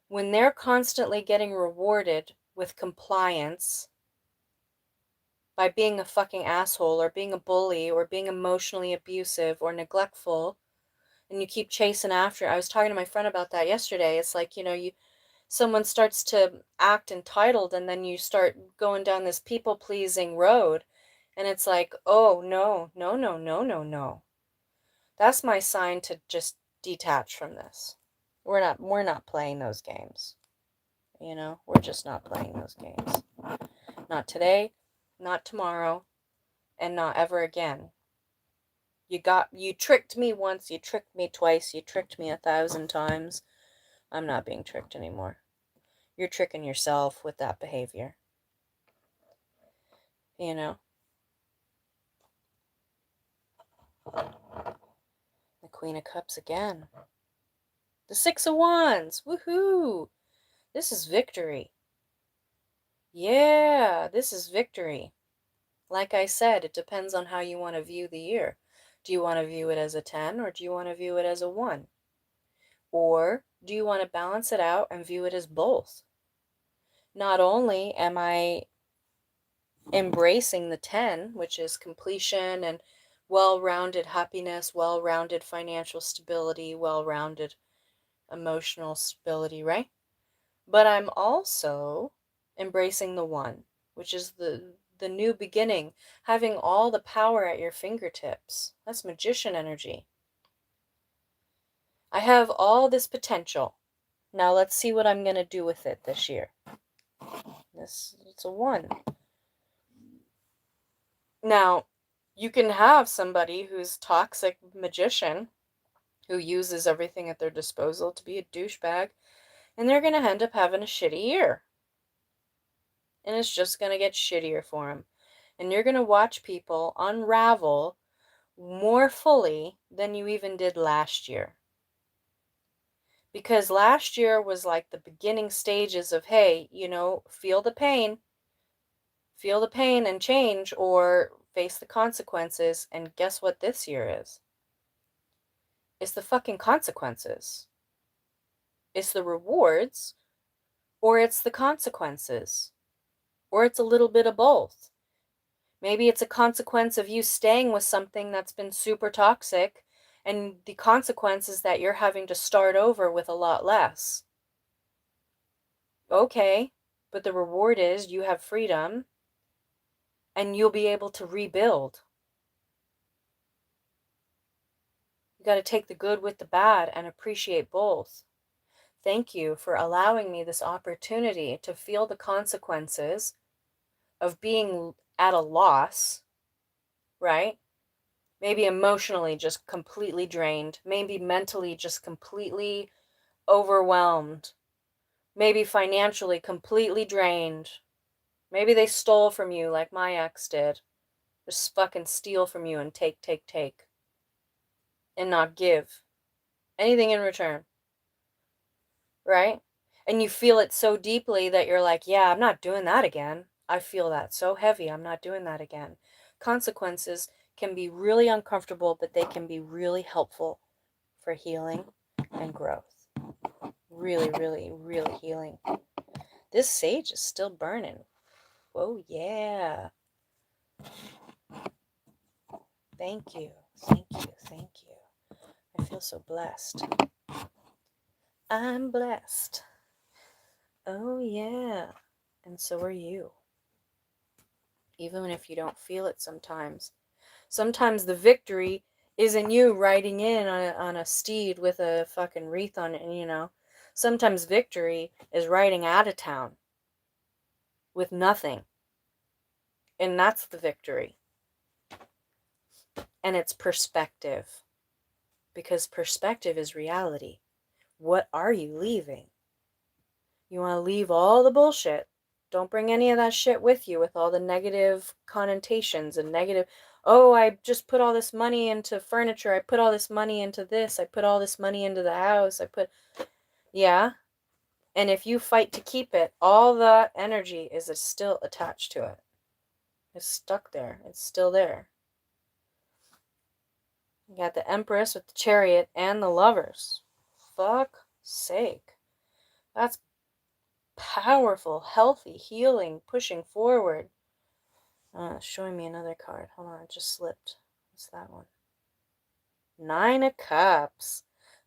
When they're constantly getting rewarded with compliance by being a fucking asshole or being a bully or being emotionally abusive or neglectful, and you keep chasing after. I was talking to my friend about that yesterday. It's like, someone starts to act entitled, and then you start going down this people-pleasing road, and it's like, oh, no, no, no, no, no, no. That's my sign to just detach from this. We're not playing those games. We're just not playing those games. Not today, not tomorrow, and not ever again. You tricked me once, you tricked me twice, you tricked me 1,000 times. I'm not being tricked anymore. You're tricking yourself with that behavior. The Queen of Cups again. The Six of Wands. Woohoo! This is victory. Yeah, this is victory. Like I said, it depends on how you want to view the year. Do you want to view it as a 10 or do you want to view it as a 1? Or do you want to balance it out and view it as both? Not only am I embracing the 10, which is completion and well-rounded happiness, well-rounded financial stability, well-rounded emotional stability, right? But I'm also embracing the 1, which is the new beginning, having all the power at your fingertips. That's magician energy. I have all this potential. Now let's see what I'm going to do with it this year. It's a 1. Now, you can have somebody who's toxic magician who uses everything at their disposal to be a douchebag, and they're going to end up having a shitty year. And it's just going to get shittier for them. And you're going to watch people unravel more fully than you even did last year. Because last year was like the beginning stages of, hey, feel the pain and change, or face the consequences. And guess what this year is? It's the fucking consequences. It's the rewards, or it's the consequences, or it's a little bit of both. Maybe it's a consequence of you staying with something that's been super toxic, and the consequence is that you're having to start over with a lot less. Okay, but the reward is you have freedom, and you'll be able to rebuild. You got to take the good with the bad and appreciate both. Thank you for allowing me this opportunity to feel the consequences of being at a loss, right? Maybe emotionally just completely drained. Maybe mentally just completely overwhelmed. Maybe financially completely drained. Maybe they stole from you like my ex did. Just fucking steal from you and take. And not give anything in return. Right? And you feel it so deeply that you're like, yeah, I'm not doing that again. I feel that so heavy. I'm not doing that again. Consequences, can be really uncomfortable, but they can be really helpful for healing and growth. Really, really, really healing. This sage is still burning. Oh, yeah. Thank you. Thank you. Thank you. I feel so blessed. I'm blessed. Oh, yeah. And so are you. Even if you don't feel it sometimes. Sometimes the victory isn't you riding in on a steed with a fucking wreath on it, and, you know. Sometimes victory is riding out of town with nothing. And that's the victory. And it's perspective. Because perspective is reality. What are you leaving? You want to leave all the bullshit. Don't bring any of that shit with you, with all the negative connotations and negative, oh, I just put all this money into furniture. I put all this money into this. I put all this money into the house. Yeah. And if you fight to keep it, all the energy is still attached to it. It's stuck there. It's still there. You got the Empress with the Chariot and the Lovers. Fuck sake. That's powerful, healthy, healing, pushing forward. Showing me another card. Hold on, it just slipped. What's that one? 9 of Cups.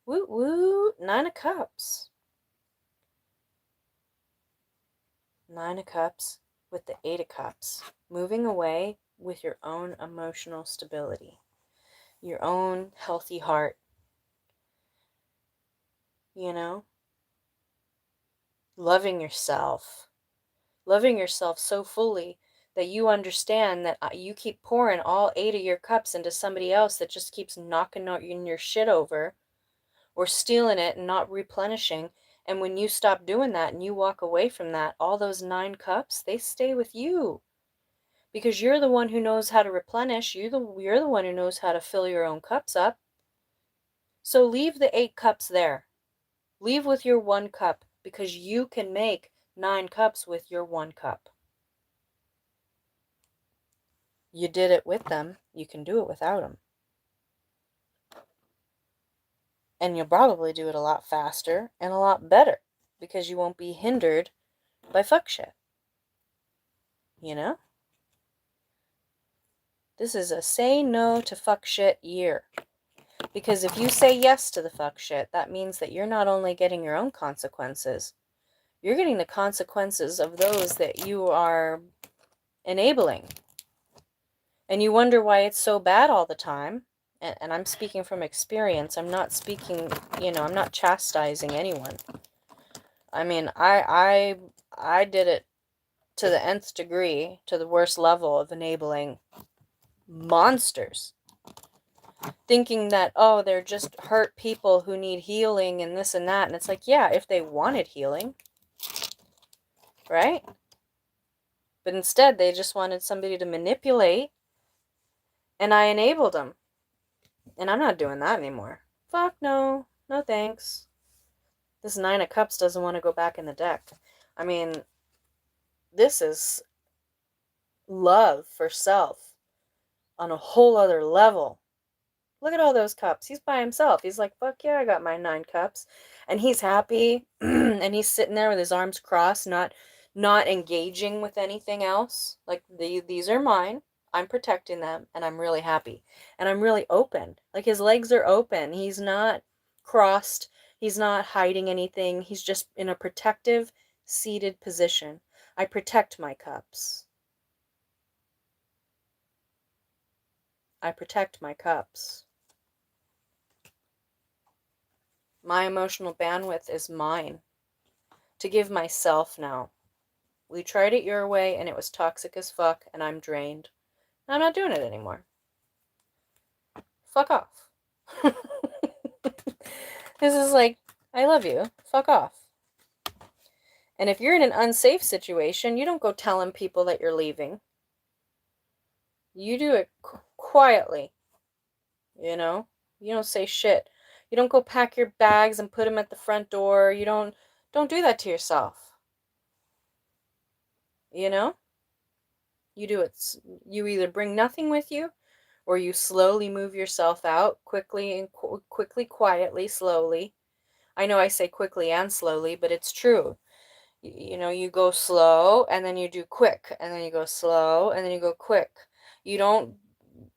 Woot woot. 9 of Cups. 9 of Cups with the 8 of Cups. Moving away with your own emotional stability. Your own healthy heart. You know? Loving yourself. Loving yourself so fully that you understand that you keep pouring all 8 of your cups into somebody else that just keeps knocking your shit over or stealing it and not replenishing. And when you stop doing that and you walk away from that, all those 9 cups, they stay with you. Because you're the one who knows how to replenish. You're the one who knows how to fill your own cups up. So leave the 8 cups there. Leave with your 1 cup, because you can make 9 cups with your 1 cup. You did it with them. You can do it without them. And you'll probably do it a lot faster and a lot better, because you won't be hindered by fuck shit. You know? This is a say no to fuck shit year. Because if you say yes to the fuck shit, that means that you're not only getting your own consequences, you're getting the consequences of those that you are enabling. And you wonder why it's so bad all the time. And I'm speaking from experience. I'm not speaking, I'm not chastising anyone. I mean, I did it to the nth degree, to the worst level of enabling monsters. Thinking that, oh, they're just hurt people who need healing and this and that. And it's like, yeah, if they wanted healing, right? But instead, they just wanted somebody to manipulate, and I enabled them. And I'm not doing that anymore. Fuck no. No thanks. This 9 of Cups doesn't want to go back in the deck. I mean, this is love for self on a whole other level. Look at all those cups. He's by himself. He's like, fuck yeah, I got my 9 cups. And he's happy. And he's sitting there with his arms crossed, not engaging with anything else. Like, these are mine. I'm protecting them. And I'm really happy. And I'm really open. Like, his legs are open. He's not crossed. He's not hiding anything. He's just in a protective, seated position. I protect my cups. I protect my cups. My emotional bandwidth is mine to give myself now. We tried it your way and it was toxic as fuck and I'm drained. I'm not doing it anymore. Fuck off. This is like, I love you. Fuck off. And if you're in an unsafe situation, you don't go telling people that you're leaving. You do it quietly. You know? You don't say shit. You don't go pack your bags and put them at the front door. You don't do that to yourself. You know? You do it. You either bring nothing with you or you slowly move yourself out quickly and quickly, quietly, slowly. I know I say quickly and slowly, but it's true. You know, you go slow and then you do quick, and then you go slow and then you go quick. You don't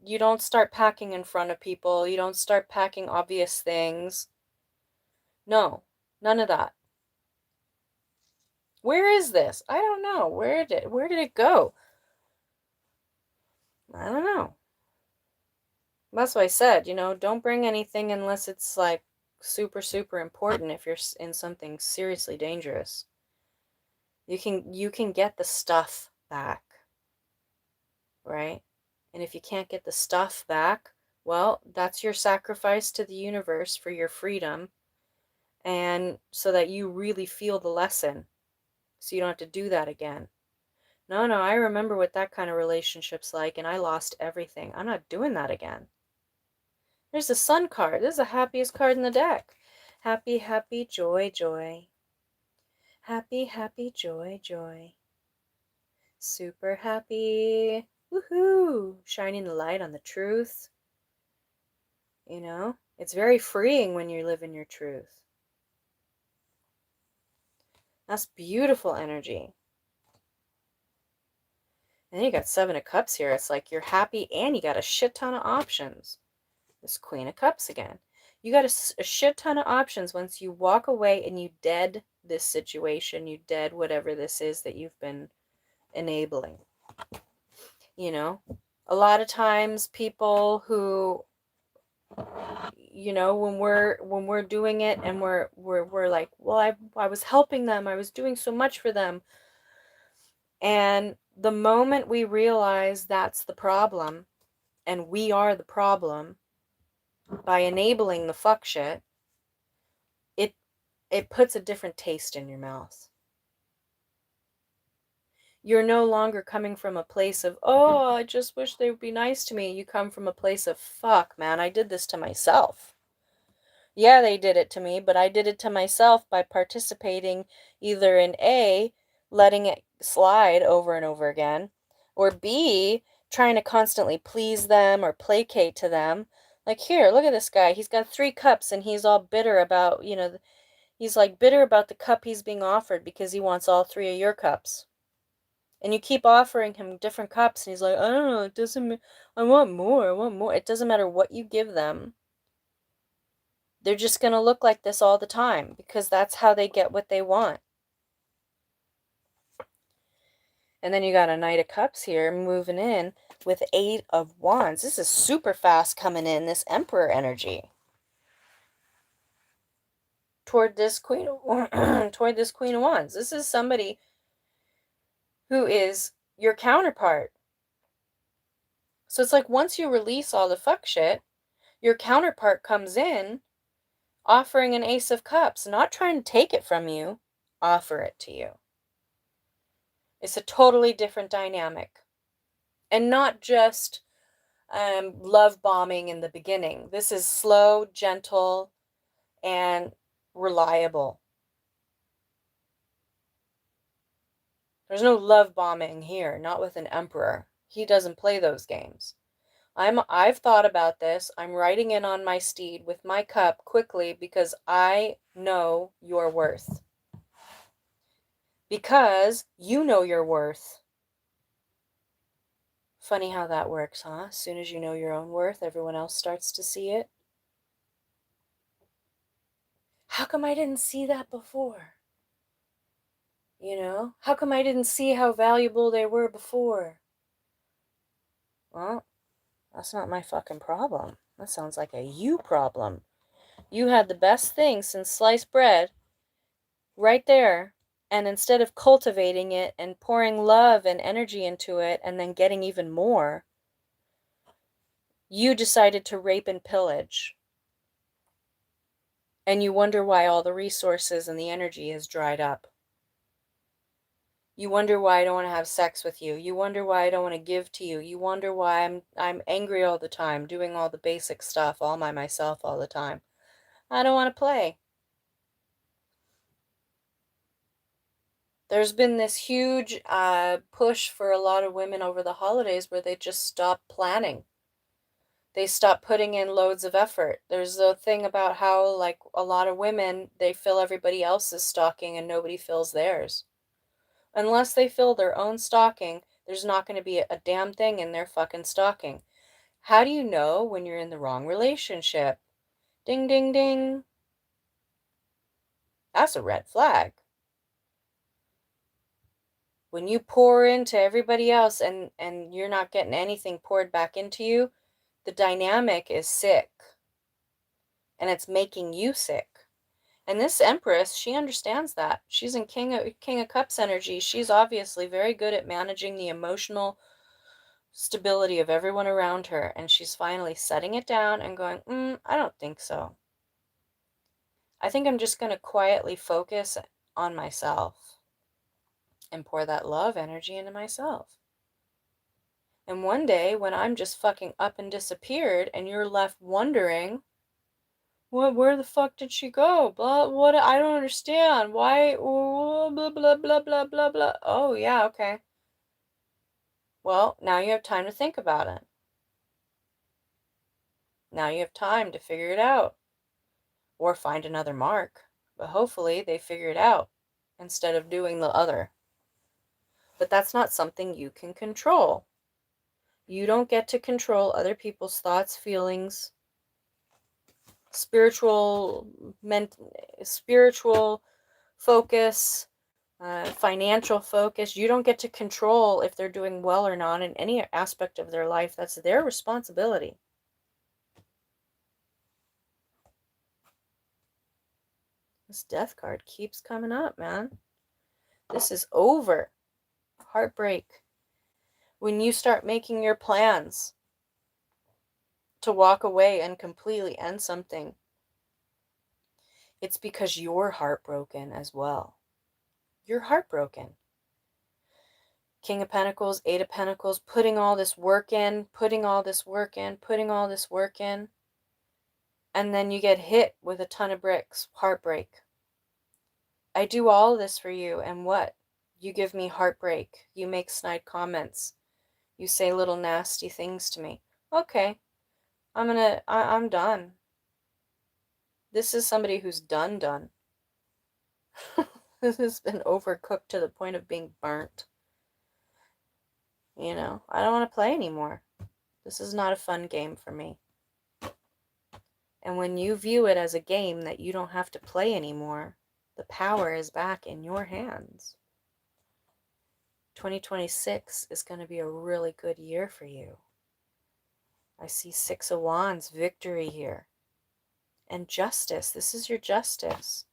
you don't start packing in front of people. You don't start packing obvious things. No, none of that. Where is this? I don't know. Where did it go? I don't know. That's what I said, don't bring anything unless it's like super, super important if you're in something seriously dangerous. You can get the stuff back, right? And if you can't get the stuff back, well, that's your sacrifice to the universe for your freedom, and so that you really feel the lesson, so you don't have to do that again. No, no, I remember what that kind of relationship's like, and I lost everything. I'm not doing that again. There's the sun card. This is the happiest card in the deck. Happy, happy, joy, joy. Happy, happy, joy, joy. Super happy. Woohoo! Shining the light on the truth. It's very freeing when you live in your truth. That's beautiful energy. And then you got Seven of Cups here. It's like you're happy and you got a shit ton of options. This Queen of Cups again. You got a shit ton of options once you walk away and you dead this situation. You dead whatever this is that you've been enabling. A lot of times people who, when we're doing it and we're like, well, I was helping them. I was doing so much for them. And the moment we realize that's the problem and we are the problem by enabling the fuck shit, it puts a different taste in your mouth. You're no longer coming from a place of, oh, I just wish they would be nice to me. You come from a place of, fuck, man, I did this to myself. Yeah, they did it to me, but I did it to myself by participating either in A, letting it slide over and over again, or B, trying to constantly please them or placate to them. Like, here, look at this guy. He's got 3 cups and he's all bitter about, he's like bitter about the cup he's being offered because he wants all 3 of your cups. And you keep offering him different cups and he's like, I don't know, it doesn't, I want more, I want more. It doesn't matter what you give them. They're just going to look like this all the time because that's how they get what they want. And then you got a Knight of Cups here moving in with 8 of Wands. This is super fast coming in, this Emperor energy. Toward this Queen of Wands. This is somebody who is your counterpart. So it's like once you release all the fuck shit, your counterpart comes in offering an Ace of Cups, not trying to take it from you, offer it to you. It's a totally different dynamic. And not just love bombing in the beginning. This is slow, gentle, and reliable. There's no love bombing here, not with an emperor. He doesn't play those games. I've thought about this. I'm riding in on my steed with my cup quickly because I know your worth. Because you know your worth. Funny how that works, huh? As soon as you know your own worth, everyone else starts to see it. How come I didn't see that before? How come I didn't see how valuable they were before? Well, that's not my fucking problem. That sounds like a you problem. You had the best thing since sliced bread right there. And instead of cultivating it and pouring love and energy into it and then getting even more, you decided to rape and pillage. And you wonder why all the resources and the energy has dried up. You wonder why I don't want to have sex with you. You wonder why I don't want to give to you. You wonder why I'm angry all the time, doing all the basic stuff all by myself all the time. I don't want to play. There's been this huge push for a lot of women over the holidays where they just stop planning. They stop putting in loads of effort. There's a thing about how, like, a lot of women, they fill everybody else's stocking and nobody fills theirs. Unless they fill their own stocking, there's not going to be a damn thing in their fucking stocking. How do you know when you're in the wrong relationship? Ding, ding, ding. That's a red flag. When you pour into everybody else and you're not getting anything poured back into you, the dynamic is sick. And it's making you sick. And this Empress, she understands that. She's in King of Cups energy. She's obviously very good at managing the emotional stability of everyone around her. And she's finally setting it down and going, I don't think so. I think I'm just going to quietly focus on myself and pour that love energy into myself. And one day when I'm just fucking up and disappeared and you're left wondering, where the fuck did she go? Blah, what? I don't understand. Why? Oh, blah, blah, blah, blah, blah, blah. Oh, yeah, okay. Well, now you have time to think about it. Now you have time to figure it out. Or find another mark. But hopefully they figure it out instead of doing the other. But that's not something you can control. You don't get to control other people's thoughts, feelings, spiritual focus, financial focus. You don't get to control if they're doing well or not in any aspect of their life. That's their responsibility. This death card keeps coming up, man. This is over. Heartbreak. When you start making your plans to walk away and completely end something, it's because you're heartbroken as well. You're heartbroken. King of Pentacles, Eight of Pentacles, putting all this work in, putting all this work in, putting all this work in. And then you get hit with a ton of bricks. Heartbreak. I do all this for you, and what? You give me heartbreak. You make snide comments. You say little nasty things to me. Okay. I'm done. This is somebody who's done. This has been overcooked to the point of being burnt. You know, I don't want to play anymore. This is not a fun game for me. And when you view it as a game that you don't have to play anymore, the power is back in your hands. 2026 is going to be a really good year for you. I see Six of Wands, victory here. And justice, this is your justice.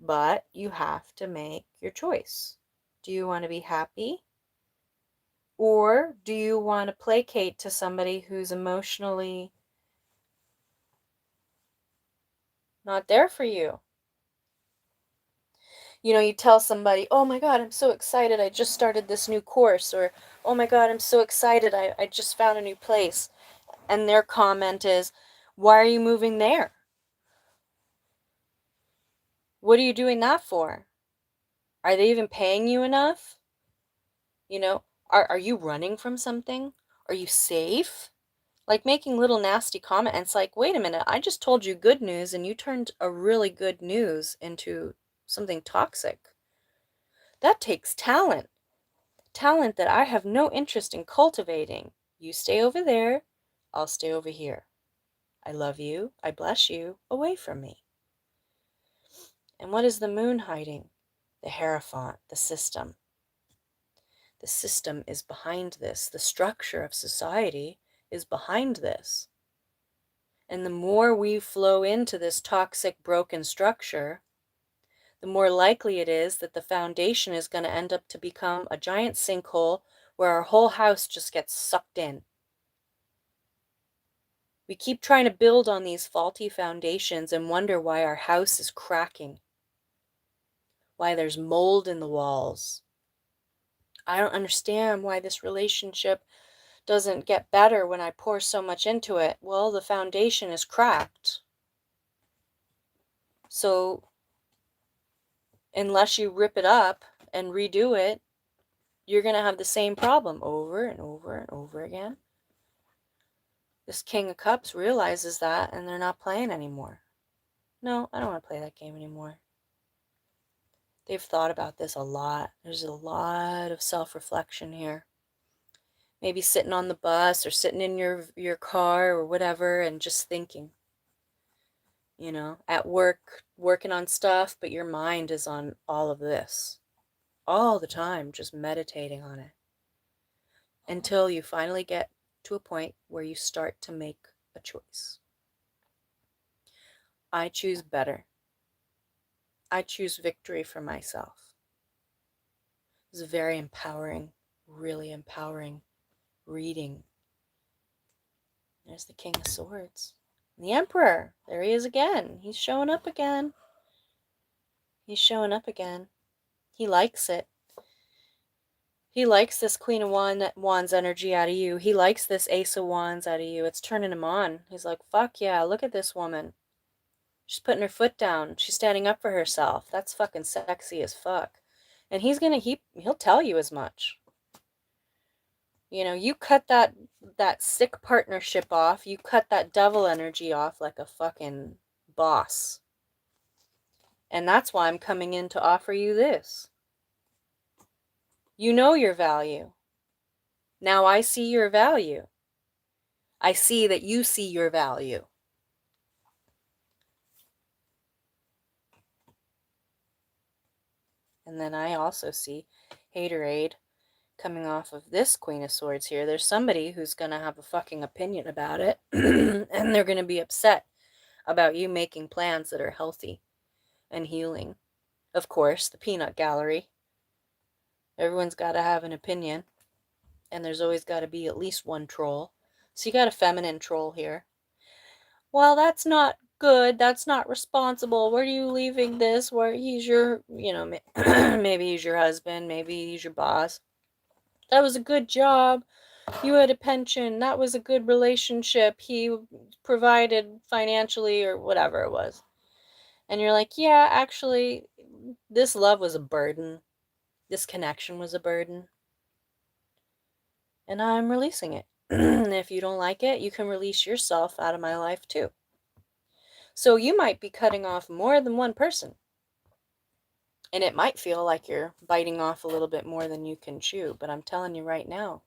But you have to make your choice. Do you want to be happy? Or do you want to placate to somebody who's emotionally not there for you? You know, you tell somebody, oh my God, I'm so excited, I just started this new course, or oh my God, I'm so excited, I just found a new place. And their comment is, why are you moving there? What are you doing that for? Are they even paying you enough? You know, are you running from something? Are you safe? Like making little nasty comments. It's like, wait a minute, I just told you good news and you turned a really good news into something toxic. That takes talent. Talent that I have no interest in cultivating. You stay over there, I'll stay over here. I love you, I bless you, away from me. And what is the moon hiding? The Hierophant, the system. The system is behind this. The structure of society is behind this. And the more we flow into this toxic, broken structure, the more likely it is that the foundation is going to end up to become a giant sinkhole where our whole house just gets sucked in. We keep trying to build on these faulty foundations and wonder why our house is cracking, why there's mold in the walls. I don't understand why this relationship doesn't get better when I pour so much into it. Well, the foundation is cracked. So unless you rip it up and redo it, you're going to have the same problem over and over and over again. This King of Cups realizes that, and they're not playing anymore. No, I don't want to play that game anymore. They've thought about this a lot. There's a lot of self-reflection here. Maybe sitting on the bus or sitting in your car or whatever and just thinking. You know, at work, working on stuff, but your mind is on all of this. All the time, just meditating on it. Until you finally get to a point where you start to make a choice. I choose better. I choose victory for myself. It's very empowering, really empowering reading. There's the King of Swords. The Emperor. There he is again. He's showing up again. He's showing up again. He likes it. He likes this Queen of Wands energy out of you. He likes this Ace of Wands out of you. It's turning him on. He's like, fuck yeah, look at this woman. She's putting her foot down. She's standing up for herself. That's fucking sexy as fuck. And he'll tell you as much. You know, you cut that sick partnership off. You cut that devil energy off like a fucking boss. And that's why I'm coming in to offer you this. You know your value. Now I see your value. I see that you see your value. And then I also see haterade coming off of this Queen of Swords here. There's somebody who's going to have a fucking opinion about it. And they're going to be upset about you making plans that are healthy and healing. Of course, the peanut gallery. Everyone's got to have an opinion. And there's always got to be at least one troll. So you got a feminine troll here. Well, that's not good. That's not responsible. Where are you leaving this? Where he's your, you know, maybe he's your husband. Maybe he's your boss. That was a good job. You had a pension. That was a good relationship. He provided financially or whatever it was. And you're like, yeah, actually, this love was a burden. This connection was a burden. And I'm releasing it. And if you don't like it, you can release yourself out of my life too. So you might be cutting off more than one person. And it might feel like you're biting off a little bit more than you can chew. But I'm telling you right now,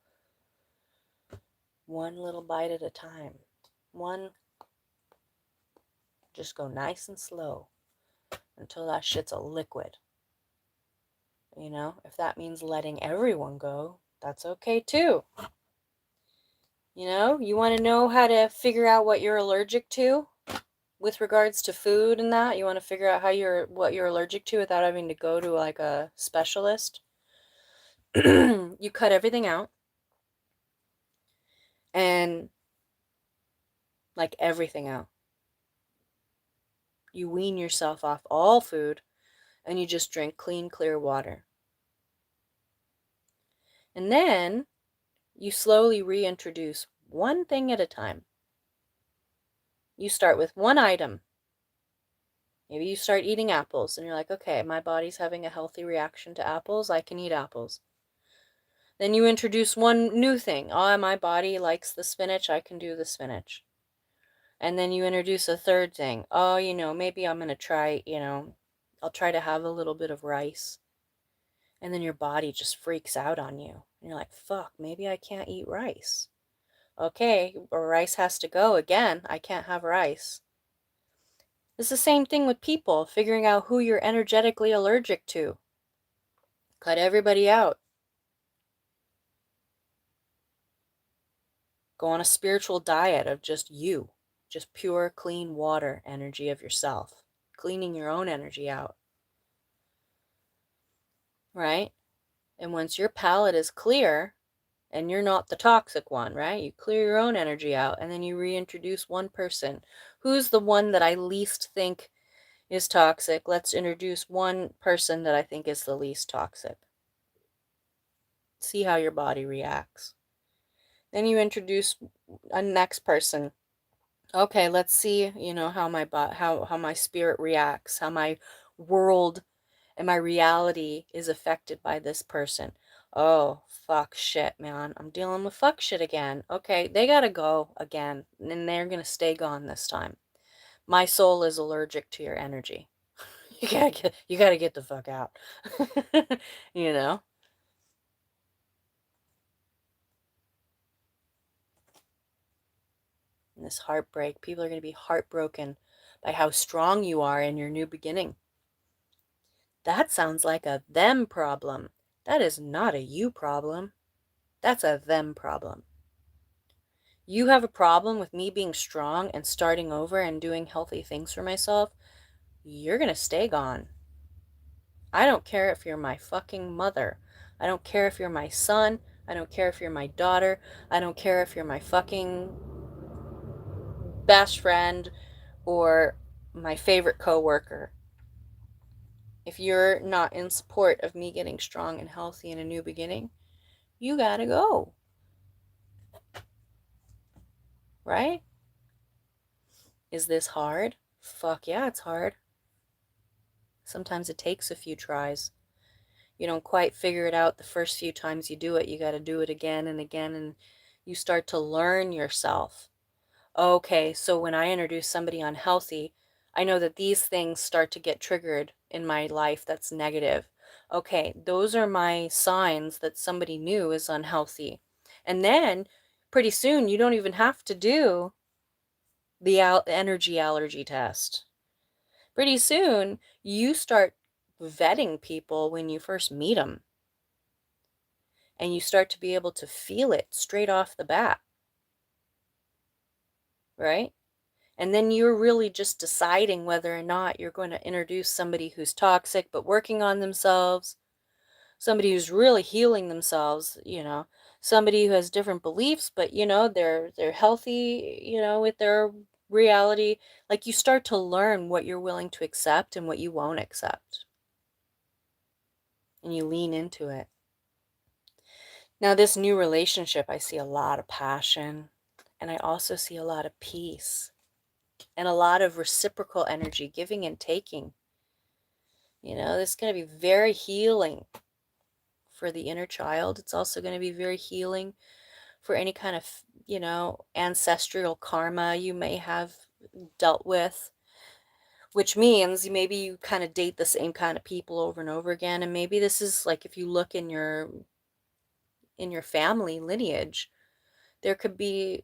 one little bite at a time. Just go nice and slow until that shit's a liquid. You know, if that means letting everyone go, that's okay too. You know, you want to know how to figure out what you're allergic to with regards to food and that? You want to figure out what you're allergic to without having to go to like a specialist? You cut everything out. And like everything out. You wean yourself off all food and you just drink clean, clear water. And then you slowly reintroduce one thing at a time. You start with one item. Maybe you start eating apples and you're like, okay, my body's having a healthy reaction to apples. I can eat apples. Then you introduce one new thing. Oh, my body likes the spinach. I can do the spinach. And then you introduce a third thing. Oh, you know, maybe I'm going to try, you know, I'll try to have a little bit of rice. And then your body just freaks out on you. And you're like, fuck, maybe I can't eat rice. Okay, rice has to go again. I can't have rice. It's the same thing with people, figuring out who you're energetically allergic to. Cut everybody out. Go on a spiritual diet of just you. Just pure, clean water energy of yourself. Cleaning your own energy out. Right? And once your palette is clear, and you're not the toxic one, right? You clear your own energy out, and then you reintroduce one person. Who's the one that I least think is toxic? Let's introduce one person that I think is the least toxic. See how your body reacts. Then you introduce a next person. Okay, let's see, you know, how my spirit reacts, how my world and my reality is affected by this person. Oh, fuck shit, man. I'm dealing with fuck shit again. Okay, they gotta go again, and they're gonna stay gone this time. My soul is allergic to your energy. You gotta get the fuck out. You know? And this heartbreak, people are gonna be heartbroken by how strong you are in your new beginning. That sounds like a them problem. That is not a you problem. That's a them problem. You have a problem with me being strong and starting over and doing healthy things for myself. You're gonna stay gone. I don't care if you're my fucking mother. I don't care if you're my son. I don't care if you're my daughter. I don't care if you're my fucking best friend or my favorite coworker. If you're not in support of me getting strong and healthy in a new beginning, you gotta go. Right? Is this hard? Fuck yeah, it's hard. Sometimes it takes a few tries. You don't quite figure it out the first few times you do it. You got to do it again and again, and you start to learn yourself. Okay, so when I introduce somebody unhealthy, I know that these things start to get triggered in my life that's negative. Okay, those are my signs that somebody new is unhealthy. And then pretty soon you don't even have to do the energy allergy test. Pretty soon you start vetting people when you first meet them, and you start to be able to feel it straight off the bat, right? And then you're really just deciding whether or not you're going to introduce somebody who's toxic but working on themselves, somebody who's really healing themselves, somebody who has different beliefs, but they're healthy, with their reality. Like, you start to learn what you're willing to accept and what you won't accept, and you lean into it. Now, this new relationship, I see a lot of passion, and I also see a lot of peace and a lot of reciprocal energy, giving and taking. This is going to be very healing for the inner child. It's also going to be very healing for any kind of, ancestral karma you may have dealt with, which means maybe you kind of date the same kind of people over and over again. And maybe this is like, if you look in your family lineage, there could be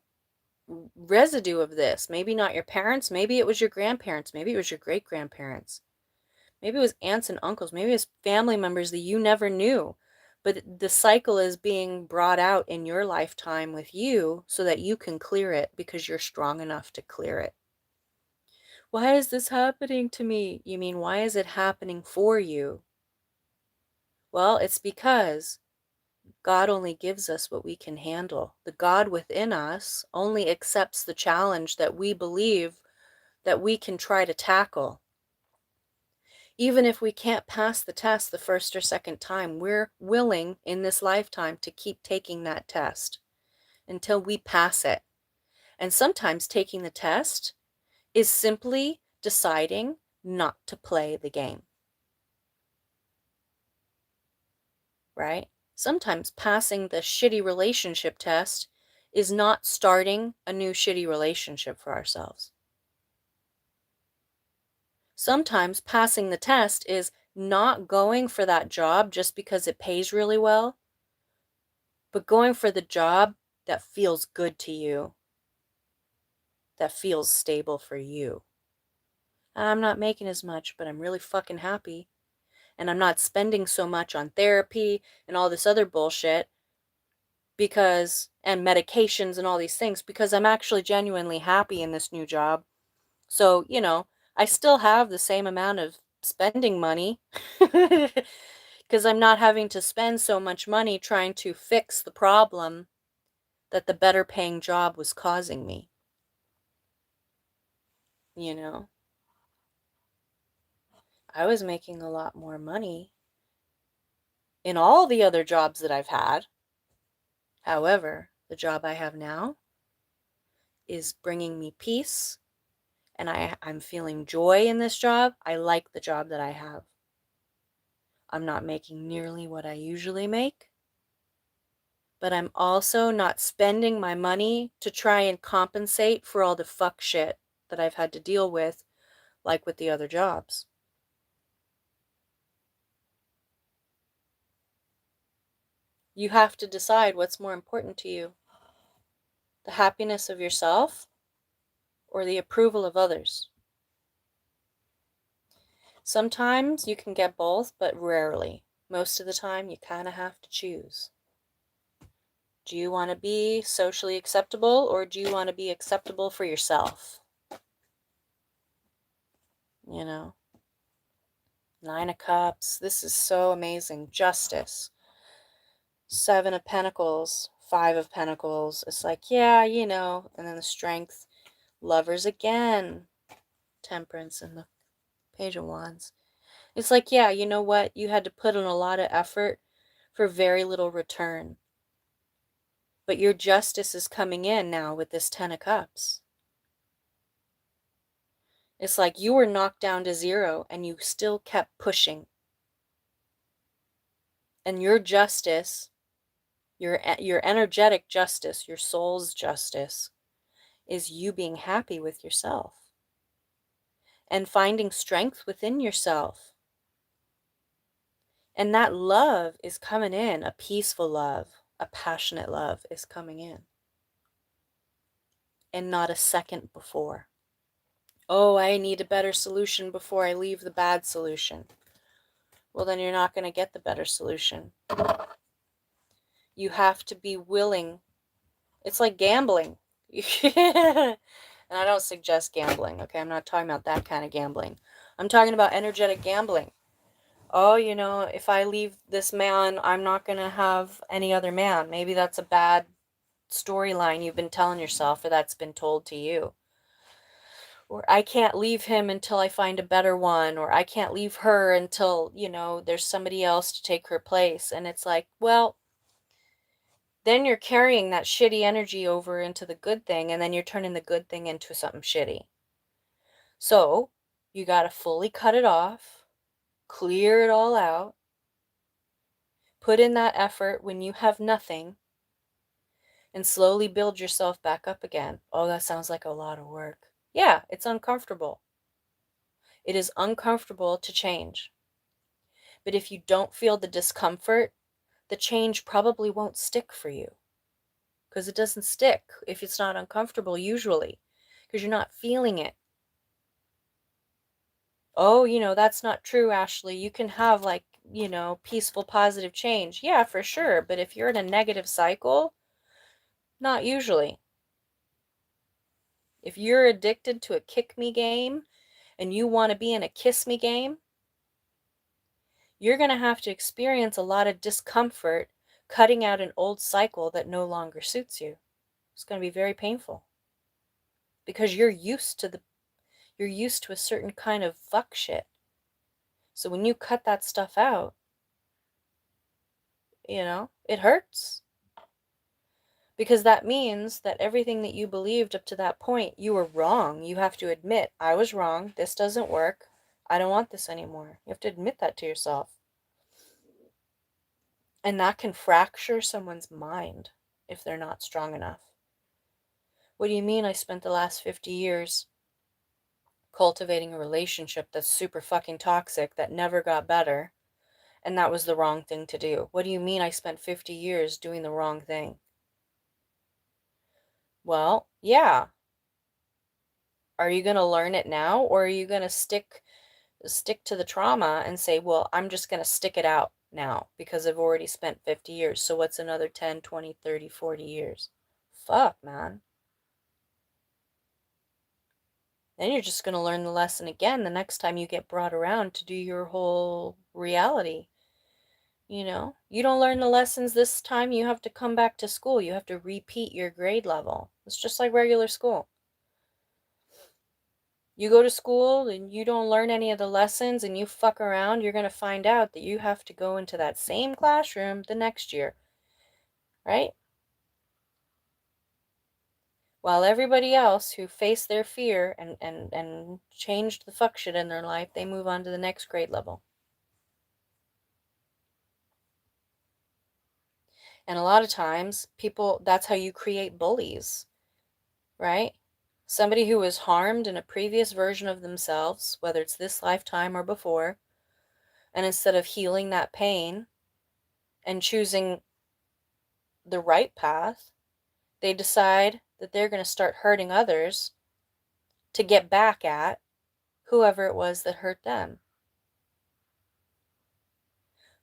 residue of this. Maybe not your parents, maybe it was your grandparents, maybe it was your great grandparents, maybe it was aunts and uncles, maybe it's family members that you never knew. But the cycle is being brought out in your lifetime with you so that you can clear it because you're strong enough to clear it. Why is this happening to me? You mean, why is it happening for you? Well, it's because God only gives us what we can handle. The God within us only accepts the challenge that we believe that we can try to tackle. Even if we can't pass the test the first or second time, we're willing in this lifetime to keep taking that test until we pass it. And sometimes taking the test is simply deciding not to play the game, right? Sometimes passing the shitty relationship test is not starting a new shitty relationship for ourselves. Sometimes passing the test is not going for that job just because it pays really well, but going for the job that feels good to you, that feels stable for you. I'm not making as much, but I'm really fucking happy. And I'm not spending so much on therapy and all this other bullshit and medications and all these things, because I'm actually genuinely happy in this new job. So, I still have the same amount of spending money because I'm not having to spend so much money trying to fix the problem that the better paying job was causing me. I was making a lot more money in all the other jobs that I've had. However, the job I have now is bringing me peace, and I'm feeling joy in this job. I like the job that I have. I'm not making nearly what I usually make, but I'm also not spending my money to try and compensate for all the fuck shit that I've had to deal with, like with the other jobs. You have to decide what's more important to you, the happiness of yourself or the approval of others. Sometimes you can get both, but rarely. Most of the time, you kind of have to choose. Do you want to be socially acceptable, or do you want to be acceptable for yourself? You know? Nine of Cups. This is so amazing. Justice. Seven of Pentacles. Five of Pentacles. It's like, yeah, you know. And then the Strength. Lovers again. Temperance and the Page of Wands. It's like, yeah, you know what? You had to put in a lot of effort for very little return. But your justice is coming in now with this Ten of Cups. It's like you were knocked down to zero and you still kept pushing. And your justice, your energetic justice, your soul's justice, is you being happy with yourself and finding strength within yourself. And that love is coming in, a peaceful love, a passionate love is coming in. And not a second before. Oh, I need a better solution before I leave the bad solution. Well, then you're not going to get the better solution. You have to be willing. It's like gambling. And I don't suggest gambling, okay? I'm not talking about that kind of gambling. I'm talking about energetic gambling. Oh, you know, if I leave this man, I'm not going to have any other man. Maybe that's a bad storyline you've been telling yourself, or that's been told to you. Or I can't leave him until I find a better one, or I can't leave her until, you know, there's somebody else to take her place. And it's like, well, then you're carrying that shitty energy over into the good thing, and then you're turning the good thing into something shitty. So you got to fully cut it off, clear it all out, put in that effort when you have nothing, and slowly build yourself back up again. Oh, that sounds like a lot of work. Yeah, it's uncomfortable. It is uncomfortable to change. But if you don't feel the discomfort, the change probably won't stick for you. Because it doesn't stick if it's not uncomfortable, usually. Because you're not feeling it. Oh, you know, that's not true, Ashley. You can have, like, you know, peaceful, positive change. Yeah, for sure. But if you're in a negative cycle, not usually. If you're addicted to a kick me game and you want to be in a kiss me game, you're going to have to experience a lot of discomfort cutting out an old cycle that no longer suits you. It's going to be very painful because you're used to a certain kind of fuck shit. So when you cut that stuff out, you know, it hurts. Because that means that everything that you believed up to that point, you were wrong. You have to admit, I was wrong. This doesn't work. I don't want this anymore. You have to admit that to yourself. And that can fracture someone's mind if they're not strong enough. What do you mean I spent the last 50 years cultivating a relationship that's super fucking toxic that never got better, and that was the wrong thing to do? What do you mean I spent 50 years doing the wrong thing? Well, yeah. Are you going to learn it now, or are you going to stick to the trauma and say, well, I'm just going to stick it out now because I've already spent 50 years. So what's another 10, 20, 30, 40 years? Fuck, man. Then you're just going to learn the lesson again the next time you get brought around to do your whole reality. You know, you don't learn the lessons this time, you have to come back to school. You have to repeat your grade level. It's just like regular school. You go to school and you don't learn any of the lessons and you fuck around, you're going to find out that you have to go into that same classroom the next year. Right? While everybody else who faced their fear and changed the fuck shit in their life, they move on to the next grade level. And a lot of times, people, that's how you create bullies, right? Somebody who was harmed in a previous version of themselves, whether it's this lifetime or before, and instead of healing that pain and choosing the right path, they decide that they're going to start hurting others to get back at whoever it was that hurt them.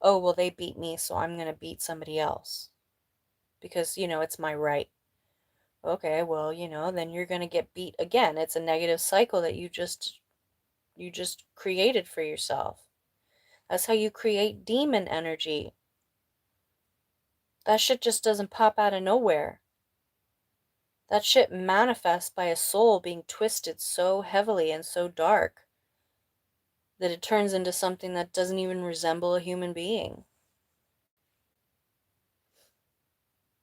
Oh, well, they beat me, so I'm going to beat somebody else because, it's my right. Okay, well, then you're going to get beat again. It's a negative cycle that you just created for yourself. That's how you create demon energy. That shit just doesn't pop out of nowhere. That shit manifests by a soul being twisted so heavily and so dark that it turns into something that doesn't even resemble a human being.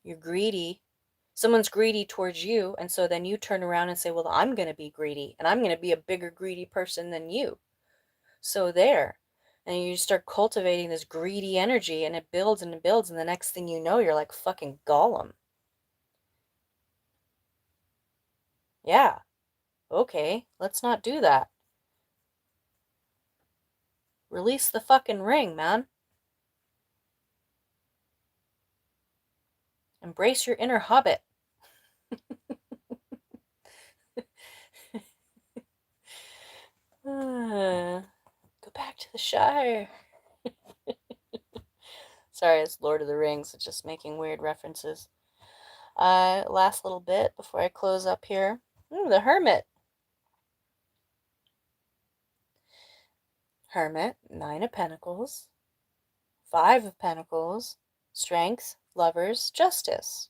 You're greedy. Someone's greedy towards you, and so then you turn around and say, well, I'm going to be greedy, and I'm going to be a bigger greedy person than you. So there. And you start cultivating this greedy energy, and it builds and it builds, and the next thing you know, you're like fucking Gollum. Yeah. Okay, let's not do that. Release the fucking ring, man. Embrace your inner hobbit. Go back to the Shire. Sorry, it's Lord of the Rings. It's just making weird references. Last little bit before I close up here. The Hermit. Hermit, 9 of Pentacles, 5 of Pentacles, Strength, Lovers, Justice.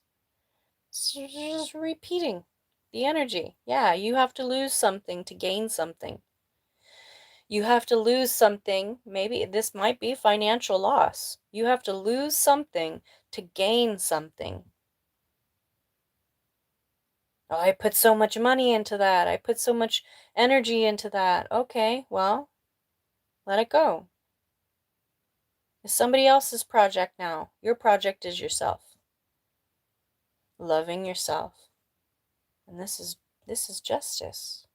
So just repeating the energy. Yeah, you have to lose something to gain something. You have to lose something. Maybe this might be financial loss. You have to lose something to gain something. Oh, I put so much money into that. I put so much energy into that. Okay, well, let it go. It's somebody else's project now. Your project is yourself. Loving yourself. And this is justice.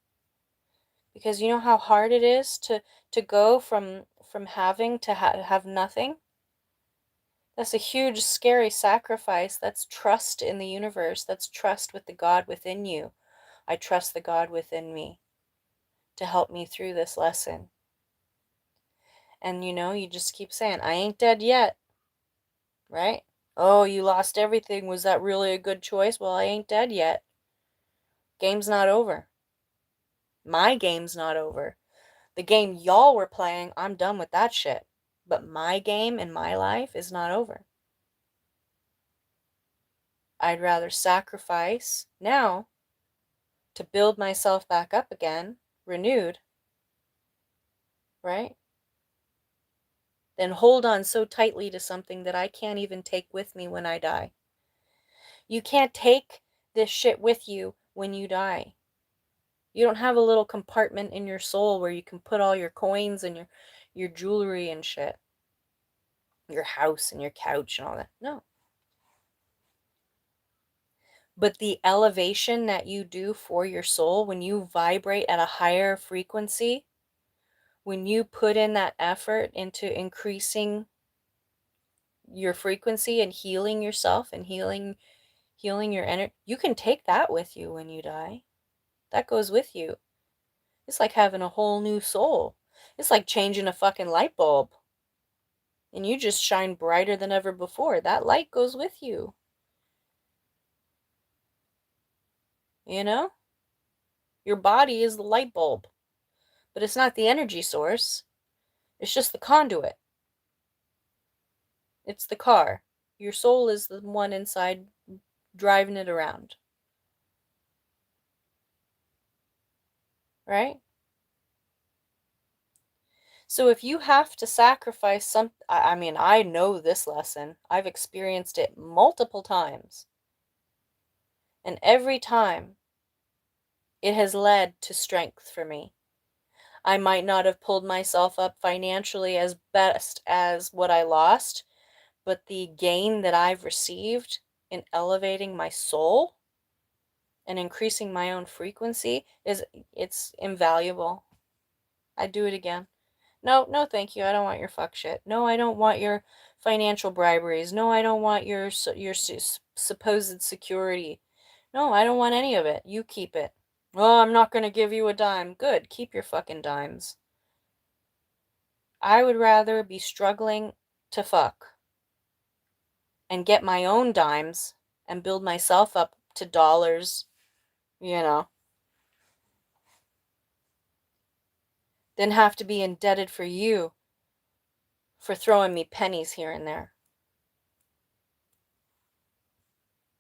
Because you know how hard it is to go from having to have nothing? That's a huge, scary sacrifice. That's trust in the universe. That's trust with the God within you. I trust the God within me to help me through this lesson. And you just keep saying, I ain't dead yet. Right? Oh, you lost everything. Was that really a good choice? Well, I ain't dead yet. Game's not over. My game's not over. The game y'all were playing, I'm done with that shit. But my game in my life is not over. I'd rather sacrifice now to build myself back up again, renewed, right? Than hold on so tightly to something that I can't even take with me when I die. You can't take this shit with you when you die. You don't have a little compartment in your soul where you can put all your coins and your jewelry and shit. Your house and your couch and all that. No. But the elevation that you do for your soul, when you vibrate at a higher frequency, when you put in that effort into increasing your frequency and healing yourself and healing your energy, you can take that with you when you die. That goes with you. It's like having a whole new soul. It's like changing a fucking light bulb. And you just shine brighter than ever before. That light goes with you. You know? Your body is the light bulb. But it's not the energy source. It's just the conduit. It's the car. Your soul is the one inside driving it around. Right? So if you have to sacrifice I mean, I know this lesson. I've experienced it multiple times. And every time, it has led to strength for me. I might not have pulled myself up financially as best as what I lost, but the gain that I've received in elevating my soul and increasing my own frequency it's invaluable. I'd do it again. No, no, thank you. I don't want your fuck shit. No, I don't want your financial briberies. No, I don't want your supposed security. No, I don't want any of it. You keep it. Oh, I'm not going to give you a dime. Good. Keep your fucking dimes. I would rather be struggling to fuck and get my own dimes and build myself up to dollars, you know, than have to be indebted for you for throwing me pennies here and there.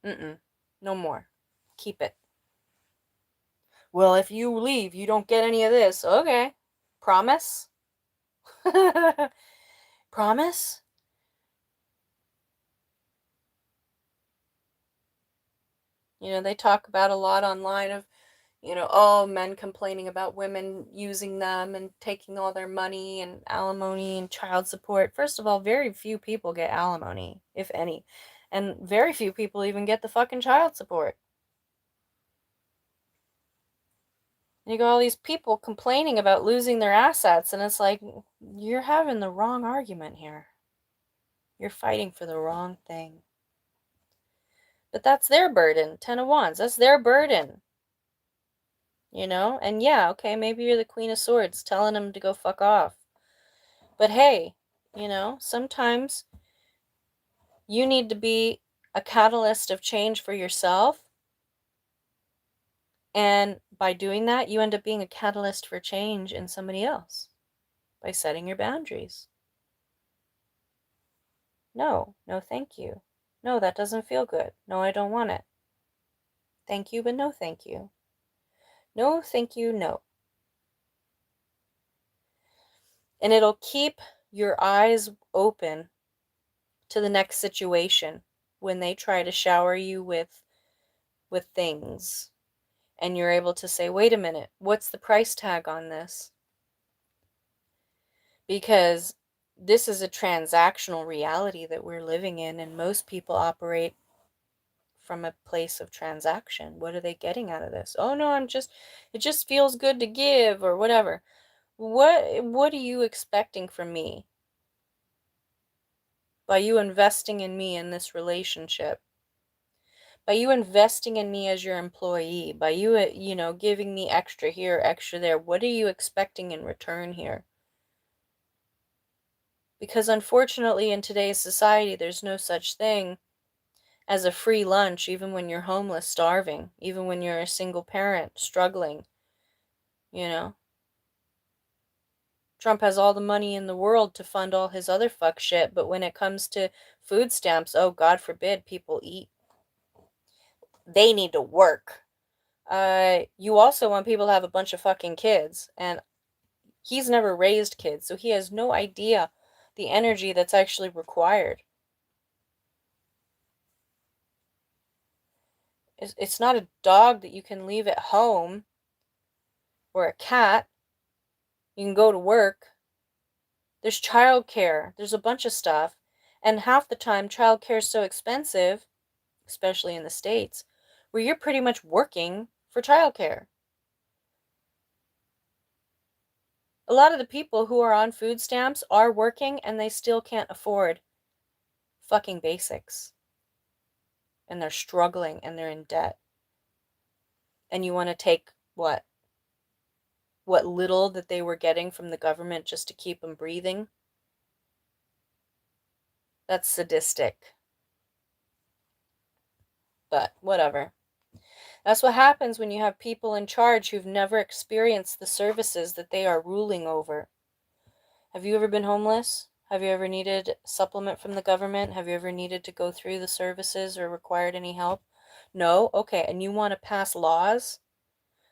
Mm-mm. No more. Keep it. Well, if you leave, you don't get any of this. Okay. Promise? Promise? You know, they talk about a lot online of, oh, men complaining about women using them and taking all their money and alimony and child support. First of all, very few people get alimony, if any. And very few people even get the fucking child support. And you got all these people complaining about losing their assets, and it's like, you're having the wrong argument here. You're fighting for the wrong thing. But that's their burden. 10 of Wands. That's their burden. And yeah, okay, maybe you're the Queen of Swords telling them to go fuck off. But hey, sometimes you need to be a catalyst of change for yourself. And by doing that, you end up being a catalyst for change in somebody else by setting your boundaries. No, no, thank you. No, that doesn't feel good. No, I don't want it. Thank you, but no, thank you. No, thank you, no. And it'll keep your eyes open to the next situation when they try to shower you with things, and you're able to say, wait a minute, what's the price tag on this? Because this is a transactional reality that we're living in, and most people operate from a place of transaction. What are they getting out of this? Oh no, it just feels good to give, or whatever. What are you expecting from me by you investing in me in this relationship? By you investing in me as your employee, by you, giving me extra here, extra there, what are you expecting in return here? Because unfortunately in today's society, there's no such thing as a free lunch, even when you're homeless, starving, even when you're a single parent, struggling, you know? Trump has all the money in the world to fund all his other fuck shit, but when it comes to food stamps, oh, God forbid people eat. They need to work. You also want people to have a bunch of fucking kids, and he's never raised kids, so he has no idea the energy that's actually required. It's not a dog that you can leave at home, or a cat. You can go to work. There's childcare. There's a bunch of stuff. And half the time, childcare is so expensive, especially in the States, where you're pretty much working for childcare. A lot of the people who are on food stamps are working, and they still can't afford fucking basics. And they're struggling, and they're in debt. And you want to take what little that they were getting from the government just to keep them breathing? That's sadistic. But whatever. That's what happens when you have people in charge who've never experienced the services that they are ruling over. Have you ever been homeless? Have you ever needed supplement from the government? Have you ever needed to go through the services or required any help? No? Okay. And you want to pass laws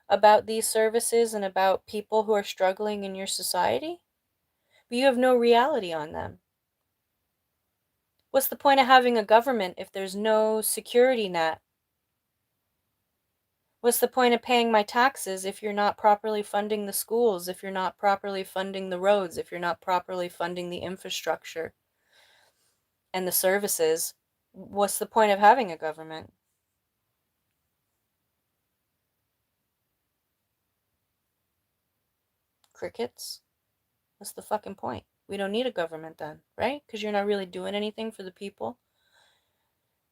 about these services and about people who are struggling in your society? But you have no reality on them. What's the point of having a government if there's no security net? What's the point of paying my taxes if you're not properly funding the schools, if you're not properly funding the roads, if you're not properly funding the infrastructure? and the services, what's the point of having a government? Crickets? What's the fucking point? We don't need a government then, right? Because you're not really doing anything for the people.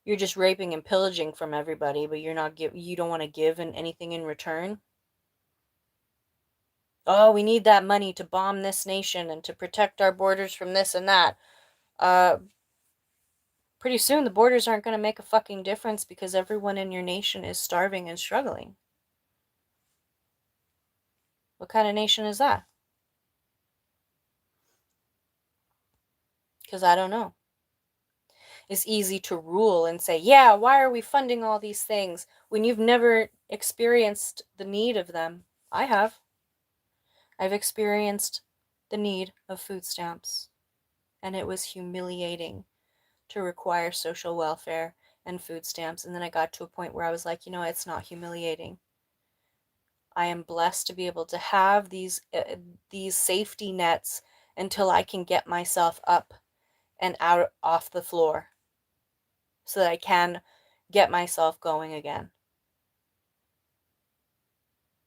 You're just raping and pillaging from everybody, but you don't want to give anything in return. Oh, we need that money to bomb this nation and to protect our borders from this and that. Uh, Pretty soon the borders aren't going to make a fucking difference because everyone in your nation is starving and struggling. What kind of nation is that? Because I don't know. It's easy to rule and say, yeah, why are we funding all these things when you've never experienced the need of them? I have. I've experienced the need of food stamps, and it was humiliating to require social welfare and food stamps. And then I got to a point where I was like, it's not humiliating. I am blessed to be able to have these safety nets until I can get myself up and out off the floor so that I can get myself going again.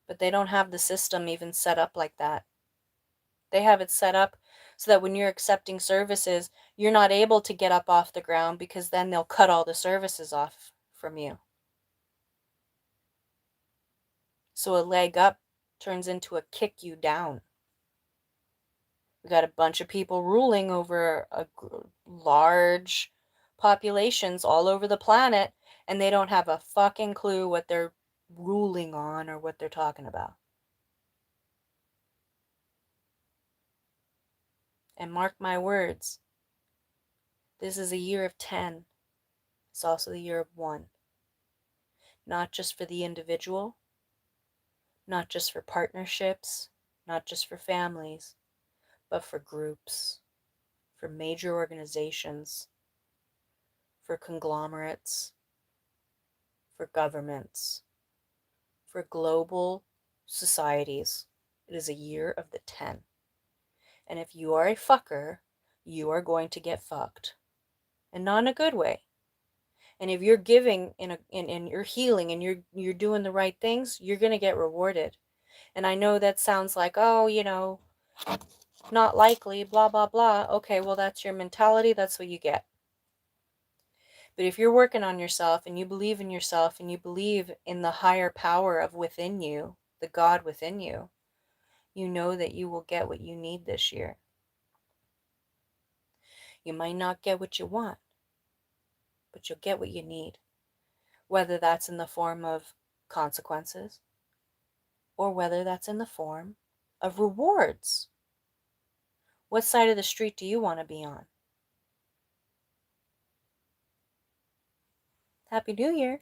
But they don't have the system even set up like that. They have it set up so that when you're accepting services, you're not able to get up off the ground because then they'll cut all the services off from you. So a leg up turns into a kick you down. We got a bunch of people ruling over large populations all over the planet, and they don't have a fucking clue what they're ruling on or what they're talking about. And mark my words, this is a year of 10. It's also the year of 1. Not just for the individual, not just for partnerships, not just for families, but for groups, for major organizations, for conglomerates, for governments, for global societies. It is a year of the 10. And if you are a fucker, you are going to get fucked. And not in a good way. And if you're giving in you're healing and you're doing the right things, you're going to get rewarded. And I know that sounds like, oh, not likely, blah, blah, blah. Okay, well, that's your mentality. That's what you get. But if you're working on yourself and you believe in yourself and you believe in the higher power of within you, the God within you, you know that you will get what you need this year. You might not get what you want, but you'll get what you need. Whether that's in the form of consequences or whether that's in the form of rewards. What side of the street do you want to be on? Happy New Year!